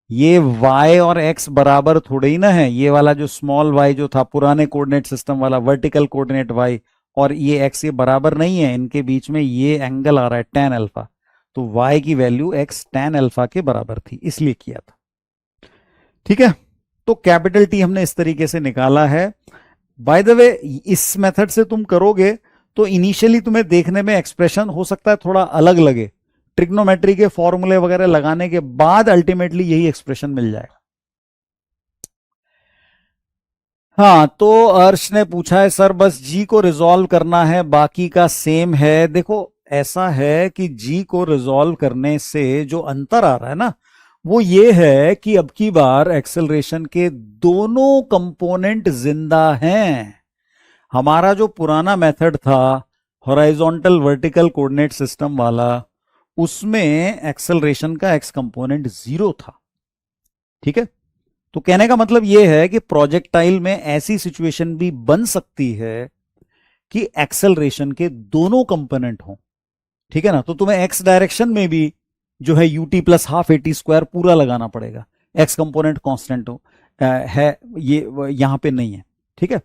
A: ये y और x बराबर थोड़े ही ना है। ये वाला जो स्मॉल y जो था पुराने कोऑर्डिनेट सिस्टम वाला वर्टिकल कोऑर्डिनेट y, और ये x, ये बराबर नहीं है। इनके बीच में ये एंगल आ रहा है tan अल्फा, तो y की वैल्यू x tan अल्फा के बराबर थी, इसलिए किया था। ठीक है, तो कैपिटल T हमने इस तरीके से निकाला है। बाय द वे, इस मेथड से तुम करोगे तो इनिशियली तुम्हें देखने में एक्सप्रेशन हो सकता है थोड़ा अलग लगे, ट्रिग्नोमेट्री के फॉर्मूले वगैरह लगाने के बाद अल्टीमेटली यही एक्सप्रेशन मिल जाएगा। हाँ, तो अर्श ने पूछा है सर बस जी को रिजॉल्व करना है, बाकी का सेम है। देखो ऐसा है कि जी को रिजॉल्व करने से जो अंतर आ रहा है ना, वो ये है कि अब की बार एक्सेलरेशन के दोनों कंपोनेंट जिंदा हैं। हमारा जो पुराना मेथड था हॉरिजॉन्टल वर्टिकल कोऑर्डिनेट सिस्टम वाला, उसमें एक्सेलरेशन का एक्स कंपोनेंट 0 था। ठीक है, तो कहने का मतलब यह है कि प्रोजेक्टाइल में ऐसी सिचुएशन भी बन सकती है कि एक्सेलरेशन के दोनों कंपोनेंट हो। ठीक है ना, तो तुम्हें एक्स डायरेक्शन में भी जो है UT plus half a t square पूरा लगाना पड़ेगा, एक्स कंपोनेंट कांस्टेंट हो है, ये यहां पे नहीं है। ठीक है,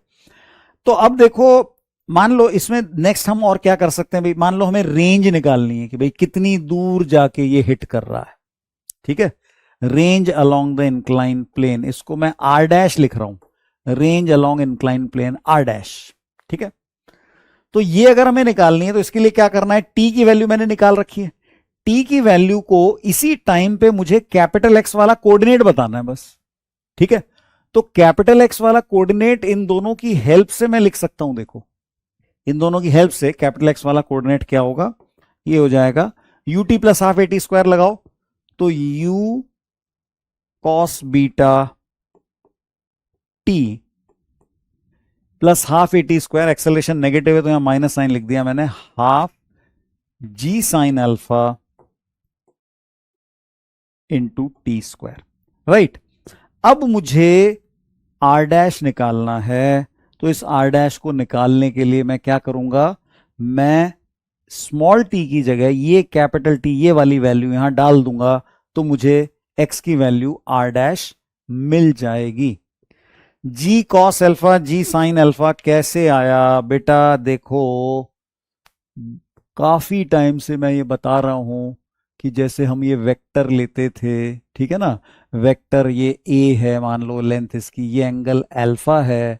A: तो अब देखो, मान लो इसमें नेक्स्ट हम और क्या कर सकते हैं भाई, मान लो हमें रेंज निकालनी है कि भाई कितनी दूर जाके ये हिट कर रहा है। ठीक है, range along the incline plane, इसको मैं आर डैश लिख रहा हूं, range along incline plane R dash. ठीक है, तो ये अगर हमें निकालनी है तो इसके लिए क्या करना है, टी की वैल्यू मैंने निकाल रखी है। टी की वैल्यू को इसी टाइम पे मुझे कैपिटल एक्स वाला कोऑर्डिनेट बताना है बस। ठीक है, तो कैपिटल एक्स वाला कोऑर्डिनेट इन दोनों की हेल्प से मैं लिख सकता हूं। देखो इन दोनों की हेल्प से कैपिटल एक्स वाला कोऑर्डिनेट क्या होगा, ये हो जाएगा u t plus half a t square लगाओ, तो u cos beta t plus half a t square, acceleration negative है तो यहां माइनस साइन लिख दिया मैंने, half g sine alpha into t square. Right, अब मुझे आर डैश निकालना है, तो इस आर डैश को निकालने के लिए मैं क्या करूंगा, मैं स्मॉल टी की जगह ये कैपिटल टी ये वाली वैल्यू यहां डाल दूंगा, तो मुझे एक्स की वैल्यू आर डैश मिल जाएगी। जी कॉस अल्फा जी साइन अल्फा कैसे आया बेटा? देखो काफी टाइम से मैं ये बता रहा हूं कि जैसे हम ये वेक्टर लेते थे, ठीक है ना, वेक्टर ये ए है, मान लो लेंथ इसकी, ये एंगल अल्फा है,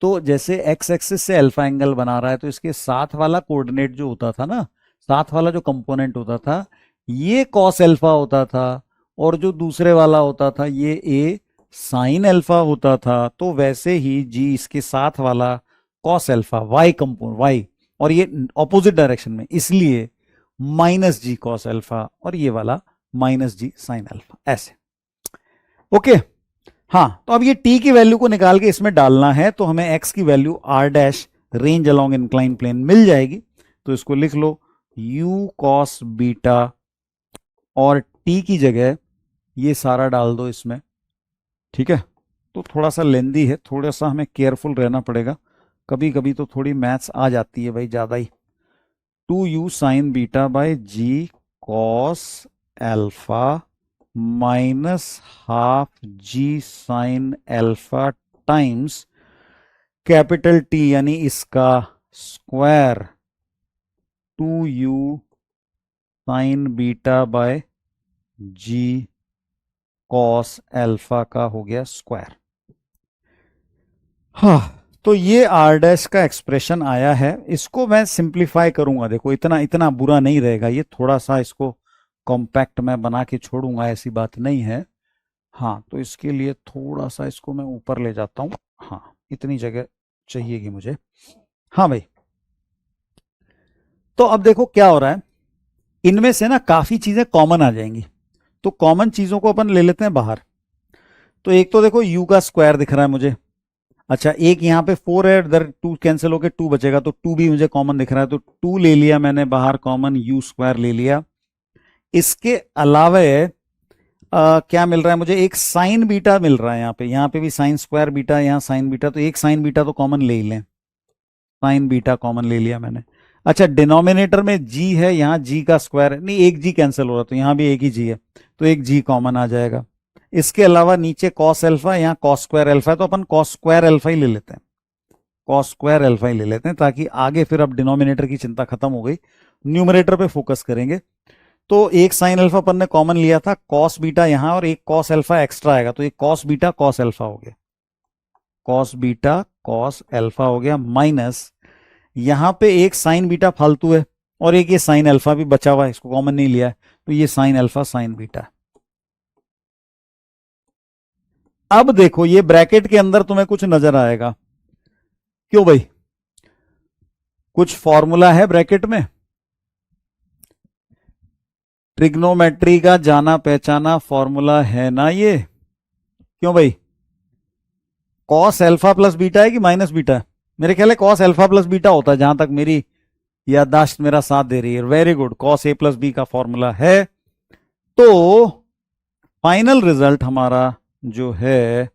A: तो जैसे एक्स एक्सिस से अल्फा एंगल बना रहा है, तो इसके साथ वाला कोऑर्डिनेट जो होता था ना, साथ वाला जो कंपोनेंट होता था, ये कॉस अल्फा होता था, और जो दूसरे वाला होता था ये ए साइन अल्फा होता था। तो वैसे ही जी इसके साथ वाला cos alpha y component y, और ये ऑपोजिट डायरेक्शन में, इसलिए माइनस जी कॉस अल्फा, और ये वाला माइनस जी साइन अल्फा, ऐसे। ओके, हाँ, तो अब ये टी की वैल्यू को निकाल के इसमें डालना है, तो हमें एक्स की value R dash range along incline plane मिल जाएगी। तो इसको लिख लो यू कॉस बीटा, और टी की जगह ये सारा डाल दो इसमें। ठीक है, तो थोड़ा सा लेंदी है, थोड़ा सा हमें केयरफुल रहना पड़ेगा, कभी कभी तो थोड़ी मैथ्स आ जाती है भाई ज़्यादा ही। 2u sine beta by g cos alpha minus half g sine alpha times capital T यानी इसका square 2u sine beta by g cos alpha का हो गया स्क्वायर। हाँ, तो ये आर डैश का एक्सप्रेशन आया है, इसको मैं सिंप्लीफाई करूंगा। देखो इतना इतना बुरा नहीं रहेगा ये, थोड़ा सा इसको कॉम्पैक्ट मैं बना के छोड़ूंगा, ऐसी बात नहीं है। हाँ, तो इसके लिए थोड़ा सा इसको मैं ऊपर ले जाता हूँ। हाँ, इतनी जगह चाहिएगी मुझे। हाँ भाई, तो अब देखो क्या हो रहा है, इनमें से ना काफी चीजें कॉमन आ जाएंगी, तो कॉमन चीजों को अपन ले लेते हैं बाहर। तो एक तो देखो u का स्क्वायर दिख रहा है मुझे, अच्छा एक यहाँ पे 4 है, इधर 2 कैंसिल होकर 2 बचेगा, तो 2 भी मुझे कॉमन दिख रहा है, तो 2 ले लिया मैंने बाहर कॉमन, यू स्क्वायर ले लिया। इसके अलावा क्या मिल रहा है मुझे, एक साइन बीटा मिल रहा है यहाँ पे भी साइन स्क्वायर बीटा, यहाँ साइन बीटा, तो एक साइन बीटा तो कॉमन ले ही लें। साइन बीटा कॉमन ले लिया मैंने। अच्छा, डिनोमिनेटर में g है, यहां g का स्क्वायर है, नहीं एक g कैंसिल हो रहा, तो यहां भी एक ही g है, तो एक g कॉमन आ जाएगा। इसके अलावा नीचे कॉस अल्फा, यहाँ कॉस स्क्वायर अल्फा है, तो अपन कॉस स्क्वायर अल्फा ही ले लेते हैं, कॉस स्क्वायर अल्फा ही ले लेते हैं, ताकि आगे फिर अब डिनोमिनेटर की चिंता खत्म हो गई, न्यूमरेटर पे फोकस करेंगे। तो एक साइन अल्फा अपन ने कॉमन लिया था, कॉस बीटा यहां और एक कॉस अल्फा एक्स्ट्रा आएगा, तो एक कॉस बीटा कॉस अल्फा हो गया, कॉस बीटा कॉस अल्फा हो गया, माइनस यहां पे एक साइन बीटा फालतू है और एक ये साइन अल्फा भी बचा हुआ है, इसको कॉमन नहीं लिया है, तो ये साइन अल्फा साइन बीटा। अब देखो ये ब्रैकेट के अंदर तुम्हें कुछ नजर आएगा, क्यों भाई, कुछ फॉर्मूला है ब्रैकेट में, ट्रिग्नोमेट्री का जाना पहचाना फॉर्मूला है ना ये, क्यों भाई, कॉस अल्फा प्लस बीटा है कि माइनस बीटा है, मेरे ख्याल है कॉस अल्फा प्लस बीटा होता है, जहां तक मेरी याददाश्त मेरा साथ दे रही है। Very good, cos A plus B का फॉर्मूला है। तो फाइनल रिजल्ट हमारा जो है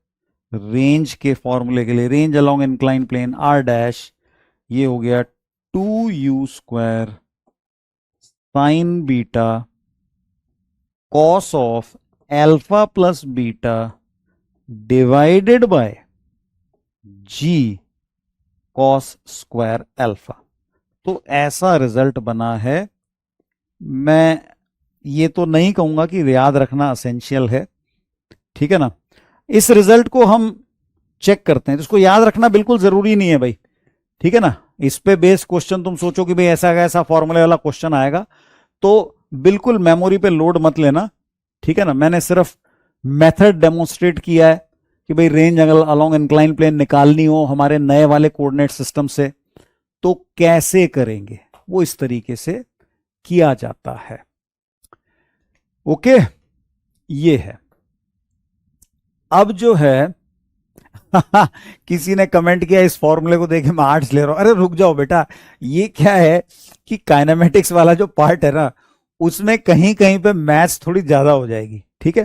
A: रेंज के फॉर्मूले के लिए, range along incline plane R dash, ये हो गया 2u square sine beta cos of alpha plus beta divided by g cos square alpha. तो ऐसा रिजल्ट बना है। मैं ये तो नहीं कहूंगा कि याद रखना असेंशियल है, ठीक है ना, इस रिजल्ट को हम चेक करते हैं, तो इसको याद रखना बिल्कुल जरूरी नहीं है भाई, ठीक है ना। इस पे बेस्ड क्वेश्चन तुम सोचो कि भाई ऐसा ऐसा फॉर्मूले वाला क्वेश्चन आएगा, तो बिल्कुल मेमोरी पे लोड मत लेना, ठीक है ना। मैंने सिर्फ मेथड डेमोन्स्ट्रेट किया है कि भाई रेंज अलोंग इंक्लाइन प्लेन निकालनी हो हमारे नए वाले कोऑर्डिनेट सिस्टम से, तो कैसे करेंगे वो इस तरीके से किया जाता है। ओके, ये है। अब जो है किसी ने कमेंट किया इस फॉर्मूले को देखे मैं आर्ट्स ले रहा हूं, अरे रुक जाओ बेटा, ये क्या है कि काइनेमेटिक्स वाला जो पार्ट है ना, उसमें कहीं कहीं पे मैथ्स थोड़ी ज्यादा हो जाएगी, ठीक है।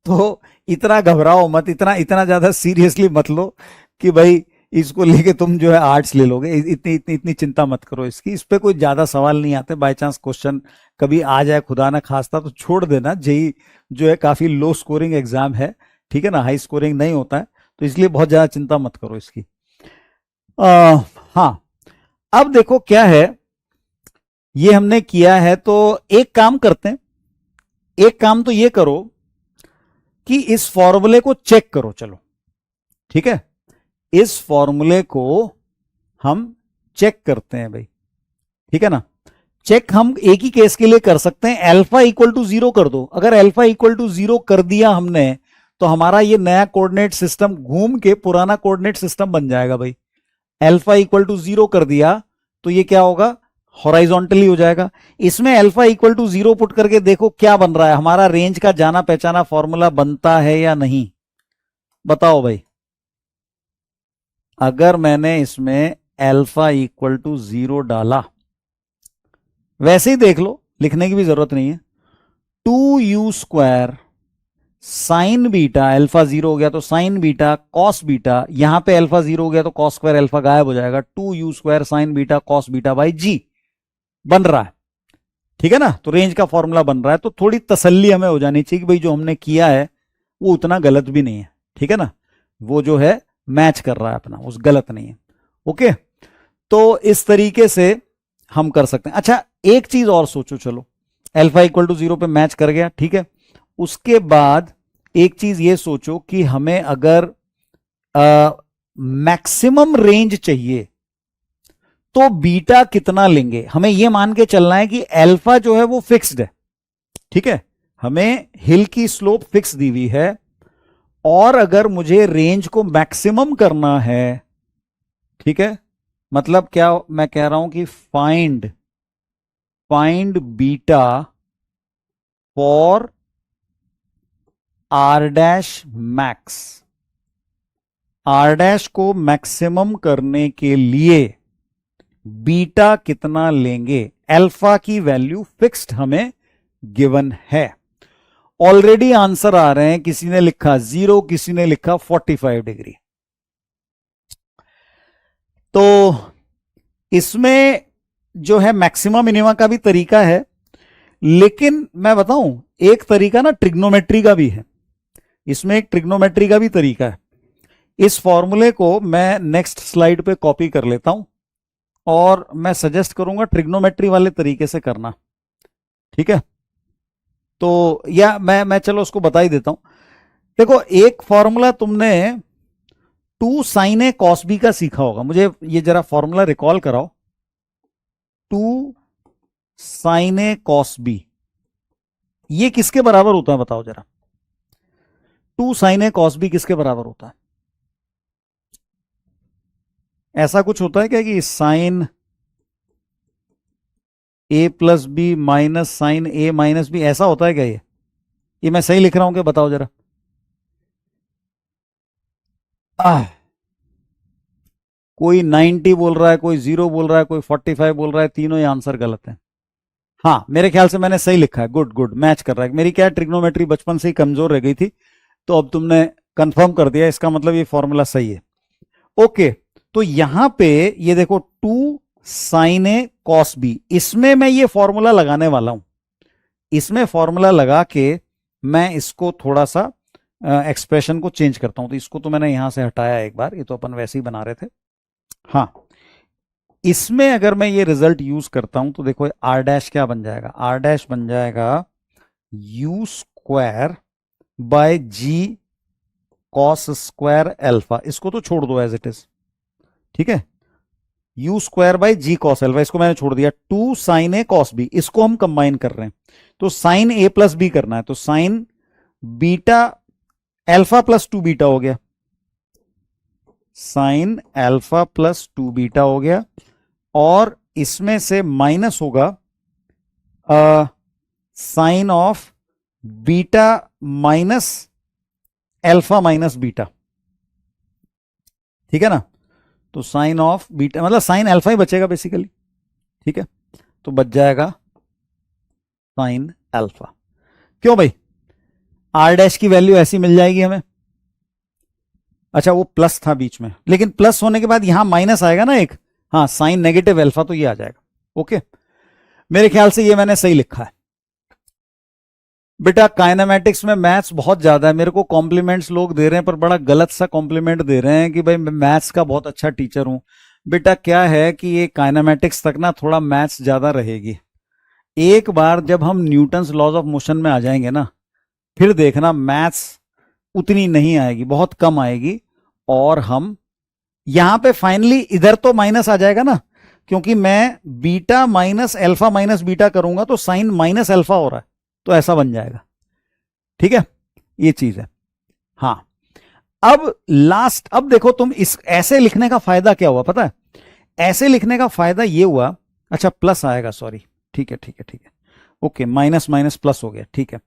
A: तो इतना घबराओ मत, इतना इतना ज्यादा सीरियसली मत लो कि भाई इसको लेके तुम जो है आर्ट्स ले लोगे, इतनी इतनी इतनी चिंता मत करो इसकी, इस पे कोई ज्यादा सवाल नहीं आते। बाय चांस क्वेश्चन कभी आ जाए खुदा ना खास्ता तो छोड़ देना, जेई जो है काफी लो स्कोरिंग एग्जाम है, ठीक है ना, हाई स्कोरिंग नहीं होता है, तो इसलिए बहुत ज्यादा चिंता मत करो इसकी। हाँ, अब देखो क्या है, ये हमने किया है, तो एक काम करते हैं, एक काम तो ये करो कि इस फॉर्मूले को चेक करो, चलो ठीक है, इस फॉर्मूले को हम चेक करते हैं भाई, ठीक है ना। चेक हम एक ही केस के लिए कर सकते हैं, अल्फा इक्वल टू 0 कर दो। अगर अल्फा इक्वल टू 0 कर दिया हमने, तो हमारा ये नया कोऑर्डिनेट सिस्टम घूम के पुराना कोऑर्डिनेट सिस्टम बन जाएगा भाई। अल्फा इक्वल टू 0 कर दिया तो ये क्या होगा, हॉराइजॉन्टली हो जाएगा। इसमें अल्फा इक्वल टू 0 पुट करके देखो क्या बन रहा है, हमारा रेंज का जाना पहचाना फॉर्मूला बनता है या नहीं, बताओ भाई। अगर मैंने इसमें अल्फा इक्वल टू 0 डाला, वैसे ही देख लो, लिखने की भी जरूरत नहीं है, 2u square sine beta, alpha 0 हो गया तो साइन बीटा कॉस बीटा, यहां पे अल्फा 0 हो गया तो कॉस स्क्वायर अल्फा गायब हो जाएगा, 2u square sine beta cos beta by g बन रहा है, ठीक है ना। तो रेंज का फॉर्मूला बन रहा है, तो थोड़ी तसल्ली हमें हो जानी चाहिए कि भाई जो हमने किया है वो उतना गलत भी नहीं है, ठीक है ना, वो जो है मैच कर रहा है अपना, उस गलत नहीं है। ओके, तो इस तरीके से हम कर सकते हैं। अच्छा, एक चीज और सोचो, चलो अल्फा इक्वल टू 0 पे मैच कर गया, ठीक है, उसके बाद एक चीज ये सोचो कि हमें अगर मैक्सिमम रेंज चाहिए तो बीटा कितना लेंगे। हमें यह मान के चलना है कि अल्फा जो है वो फिक्स्ड है, ठीक है, हमें हिल की स्लोप फिक्स दी हुई है, और अगर मुझे रेंज को मैक्सिमम करना है, ठीक है, मतलब क्या मैं कह रहा हूं कि find beta for R dash max, R dash को मैक्सिमम करने के लिए बीटा कितना लेंगे, अल्फा की वैल्यू फिक्स्ड हमें गिवन है। ऑलरेडी आंसर आ रहे हैं, किसी ने लिखा 0, किसी ने लिखा 45 डिग्री। तो इसमें जो है मैक्सिमा मिनिमा का भी तरीका है, लेकिन मैं बताऊं एक तरीका ना ट्रिग्नोमेट्री का भी है। इसमें एक ट्रिग्नोमेट्री का भी तरीका है। इस फॉर्मूले को मैं नेक्स्ट स्लाइड पे कॉपी कर लेता हूं और मैं सजेस्ट करूंगा ट्रिग्नोमेट्री वाले तरीके से करना, ठीक है। तो या मैं चलो उसको बता ही देता हूं। देखो एक फॉर्मूला तुमने 2 sin a cos b का सीखा होगा, मुझे ये जरा फॉर्मूला रिकॉल कराओ। 2 sin a cos b ये किसके बराबर होता है बताओ जरा। 2 sin a cos b किसके बराबर होता है? ऐसा कुछ होता है क्या कि sine a plus b minus sine a minus b, ऐसा होता है क्या? ये मैं सही लिख रहा हूं क्या, बताओ जरा। कोई 90 बोल रहा है, कोई 0 बोल रहा है, कोई 45 बोल रहा है, तीनों ही आंसर गलत है। हाँ मेरे ख्याल से मैंने सही लिखा है। गुड गुड, मैच कर रहा है। मेरी क्या ट्रिग्नोमेट्री बचपन से ही कमजोर रह गई थी, तो अब तुमने कंफर्म कर दिया, इसका मतलब ये फॉर्मूला सही है। ओके, तो यहां पे ये देखो 2 sin a cos b, इसमें मैं ये फॉर्मूला लगाने वाला हूं। इसमें फॉर्मूला लगा के मैं इसको थोड़ा सा एक्सप्रेशन को चेंज करता हूं। तो इसको तो मैंने यहां से हटाया एक बार, ये तो अपन वैसे ही बना रहे थे। हाँ, इसमें अगर मैं ये रिजल्ट यूज करता हूं तो देखो आर डैश क्या बन जाएगा, आर डैश बन जाएगा u square by g cos square alpha. इसको तो छोड़ दो एज इट इज, ठीक है। U square by g cos alpha, इसको मैंने छोड़ दिया। 2 sin a cos b, इसको हम कंबाइन कर रहे हैं, तो साइन a प्लस बी करना है, तो sign beta alpha plus 2 beta हो गया, साइन एल्फा प्लस 2 बीटा हो गया। और इसमें से माइनस होगा sine of beta minus alpha minus beta, ठीक है ना। तो साइन ऑफ बीटा मतलब साइन एल्फा ही बचेगा बेसिकली, ठीक है। तो बच जाएगा साइन एल्फा। क्यों भाई, आर डैश की वैल्यू ऐसी मिल जाएगी हमें। अच्छा वो प्लस था बीच में, लेकिन प्लस होने के बाद यहां माइनस आएगा ना एक, हाँ साइन नेगेटिव एल्फा, तो ये आ जाएगा। ओके, मेरे ख्याल से ये मैंने सही लिखा है। बेटा काइनेमेटिक्स में मैथ्स बहुत ज्यादा है, मेरे को कॉम्प्लीमेंट्स लोग दे रहे हैं, पर बड़ा गलत सा कॉम्प्लीमेंट दे रहे हैं कि भाई मैं मैथ्स का बहुत अच्छा टीचर हूं। बेटा क्या है कि ये काइनेमेटिक्स तक ना थोड़ा मैथ्स ज्यादा रहेगी। एक बार जब हम न्यूटन्स लॉज ऑफ मोशन में आ जाएंगे ना, फिर देखना मैथ्स उतनी नहीं आएगी, बहुत कम आएगी। और हम यहां पे फाइनली इधर तो माइनस आ जाएगा ना, क्योंकि मैं beta minus alpha minus beta करूंगा तो साइन माइनस एल्फा हो रहा है, तो ऐसा बन जाएगा, ठीक है। ये चीज है। हाँ, अब लास्ट, अब देखो तुम इस ऐसे लिखने का फायदा क्या हुआ पता है? ऐसे लिखने का फायदा ये हुआ, अच्छा प्लस आएगा, सॉरी, ठीक है ठीक है ठीक है, ओके, माइनस माइनस प्लस हो गया, ठीक है।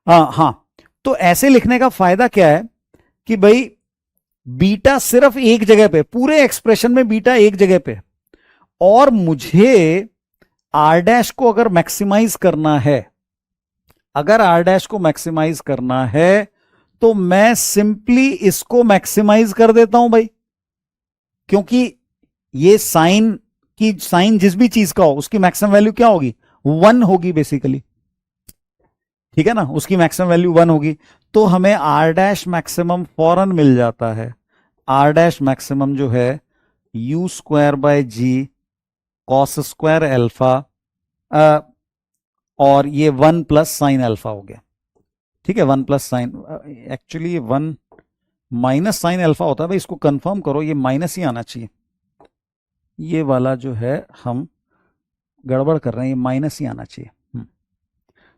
A: हाँ, तो ऐसे लिखने का फायदा क्या है कि भाई बीटा सिर्फ एक जगह पे, पूरे एक्सप्रेशन में बीटा एक जगह पे, और मुझे आर डैश को अगर मैक्सिमाइज करना है, अगर आर डैश को मैक्सिमाइज करना है तो मैं सिंपली इसको मैक्सिमाइज कर देता हूं भाई, क्योंकि ये साइन की, साइन जिस भी चीज का हो उसकी मैक्सिमम वैल्यू क्या होगी, 1 होगी बेसिकली, ठीक है ना, उसकी मैक्सिमम वैल्यू 1 होगी। तो हमें आर डैश मैक्सिमम फौरन मिल जाता है। आर डैश मैक्सिमम जो है u square by g cos square alpha, और ये 1 प्लस साइन एल्फा हो गया, ठीक है। 1 प्लस साइन, एक्चुअली ये 1 माइनस साइन एल्फा होता है भाई, इसको कंफर्म करो, ये माइनस ही आना चाहिए। ये वाला जो है हम गड़बड़ कर रहे हैं, ये माइनस ही आना चाहिए।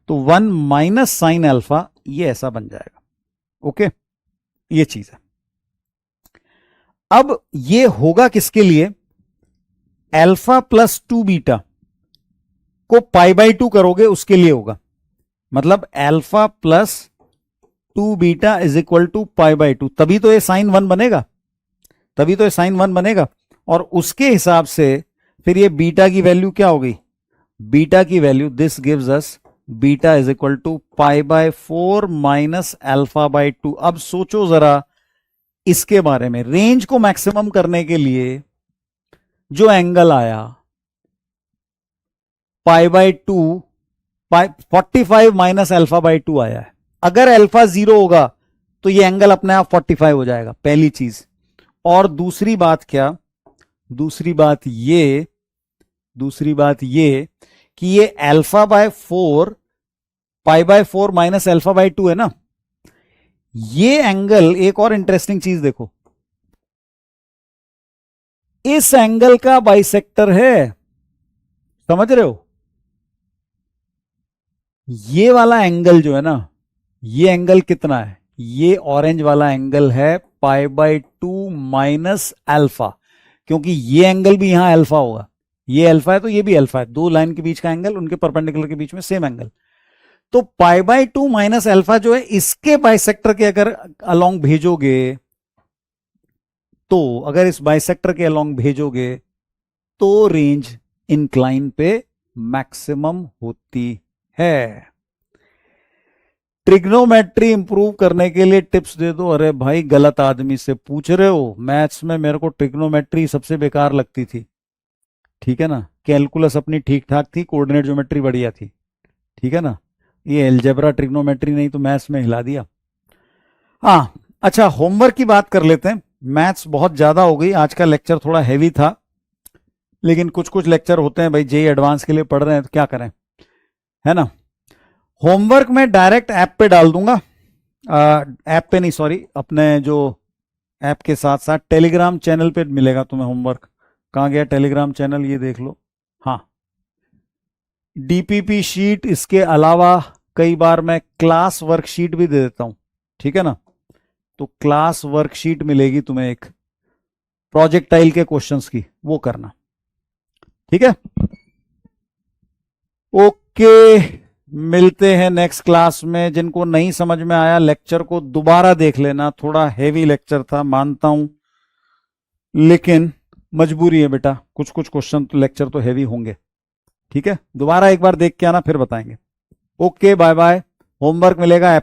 A: तो 1 माइनस साइन एल्फा, ये ऐसा बन जाएगा। ओके, ये चीज है। अब ये होगा किसके लिए, एल्फा प्लस 2 बीटा को पाई बाई 2 करोगे उसके लिए होगा, मतलब alpha plus 2 beta is equal to pi by 2, तभी तो ये साइन 1 बनेगा, तभी तो ये साइन 1 बनेगा। और उसके हिसाब से फिर ये बीटा की वैल्यू क्या हो गई, बीटा की value this gives us beta is equal to pi by 4 minus alpha by 2। अब सोचो जरा इसके बारे में, रेंज को मैक्सिमम करने के लिए जो एंगल आया π/2, 45 माइनस α/2 आया है। अगर अल्फा 0 होगा तो ये एंगल अपने आप 45 हो जाएगा, पहली चीज। और दूसरी बात क्या, दूसरी बात ये कि ये α/4 π/4 माइनस α/2 है ना, ये एंगल, एक और इंटरेस्टिंग चीज देखो, इस एंगल का बाइसेक्टर है, समझ रहे हो? ये वाला एंगल जो है ना, ये एंगल कितना है, ये ऑरेंज वाला एंगल है π/2 माइनस अल्फा, क्योंकि ये एंगल भी यहां अल्फा होगा, ये अल्फा है तो ये भी अल्फा है, दो लाइन के बीच का एंगल, उनके परपेंडिकुलर के बीच में सेम एंगल। तो π/2 माइनस अल्फा जो है, इसके बाइसेक्टर के अगर अलोंग भेजोगे, तो अगर इस बाइसेक्टर के अलोंग भेजोगे तो रेंज इंक्लाइन पे मैक्सिमम होती है। ट्रिग्नोमेट्री इंप्रूव करने के लिए टिप्स दे दो। अरे भाई, गलत आदमी से पूछ रहे हो। मैथ्स में मेरे को ट्रिग्नोमेट्री सबसे बेकार लगती थी, ठीक है ना। कैलकुलस अपनी ठीक ठाक थी, कोऑर्डिनेट ज्योमेट्री बढ़िया थी, ठीक है ना। ये एलजेब्रा ट्रिग्नोमेट्री नहीं तो मैथ्स में हिला दिया। हाँ, अच्छा, होमवर्क की बात कर लेते हैं। मैथ्स बहुत ज्यादा हो गई, आज का लेक्चर थोड़ा हैवी था, लेकिन कुछ कुछ लेक्चर होते हैं भाई, जेई एडवांस के लिए पढ़ रहे हैं तो क्या करें, है ना। होमवर्क मैं डायरेक्ट ऐप पे डाल दूंगा, ऐप पे नहीं, सॉरी, अपने जो ऐप के साथ साथ टेलीग्राम चैनल पे मिलेगा तुम्हें होमवर्क। कहाँ गया टेलीग्राम चैनल, ये देख लो। हाँ, डीपीपी शीट, इसके अलावा कई बार मैं क्लास वर्कशीट भी दे देता हूं, ठीक है ना। तो क्लास वर्कशीट मिलेगी तुम्हें एक प्रोजेक्टाइल के क्वेश्चंस की, वो करना, ठीक है। ओके, मिलते हैं नेक्स्ट क्लास में। जिनको नहीं समझ में आया, लेक्चर को दोबारा देख लेना, थोड़ा हैवी लेक्चर था मानता हूं, लेकिन मजबूरी है बेटा, कुछ कुछ क्वेश्चन तो लेक्चर तो हैवी होंगे, ठीक है। दोबारा एक बार देख के आना, फिर बताएंगे। Okay, bye bye. होमवर्क मिलेगा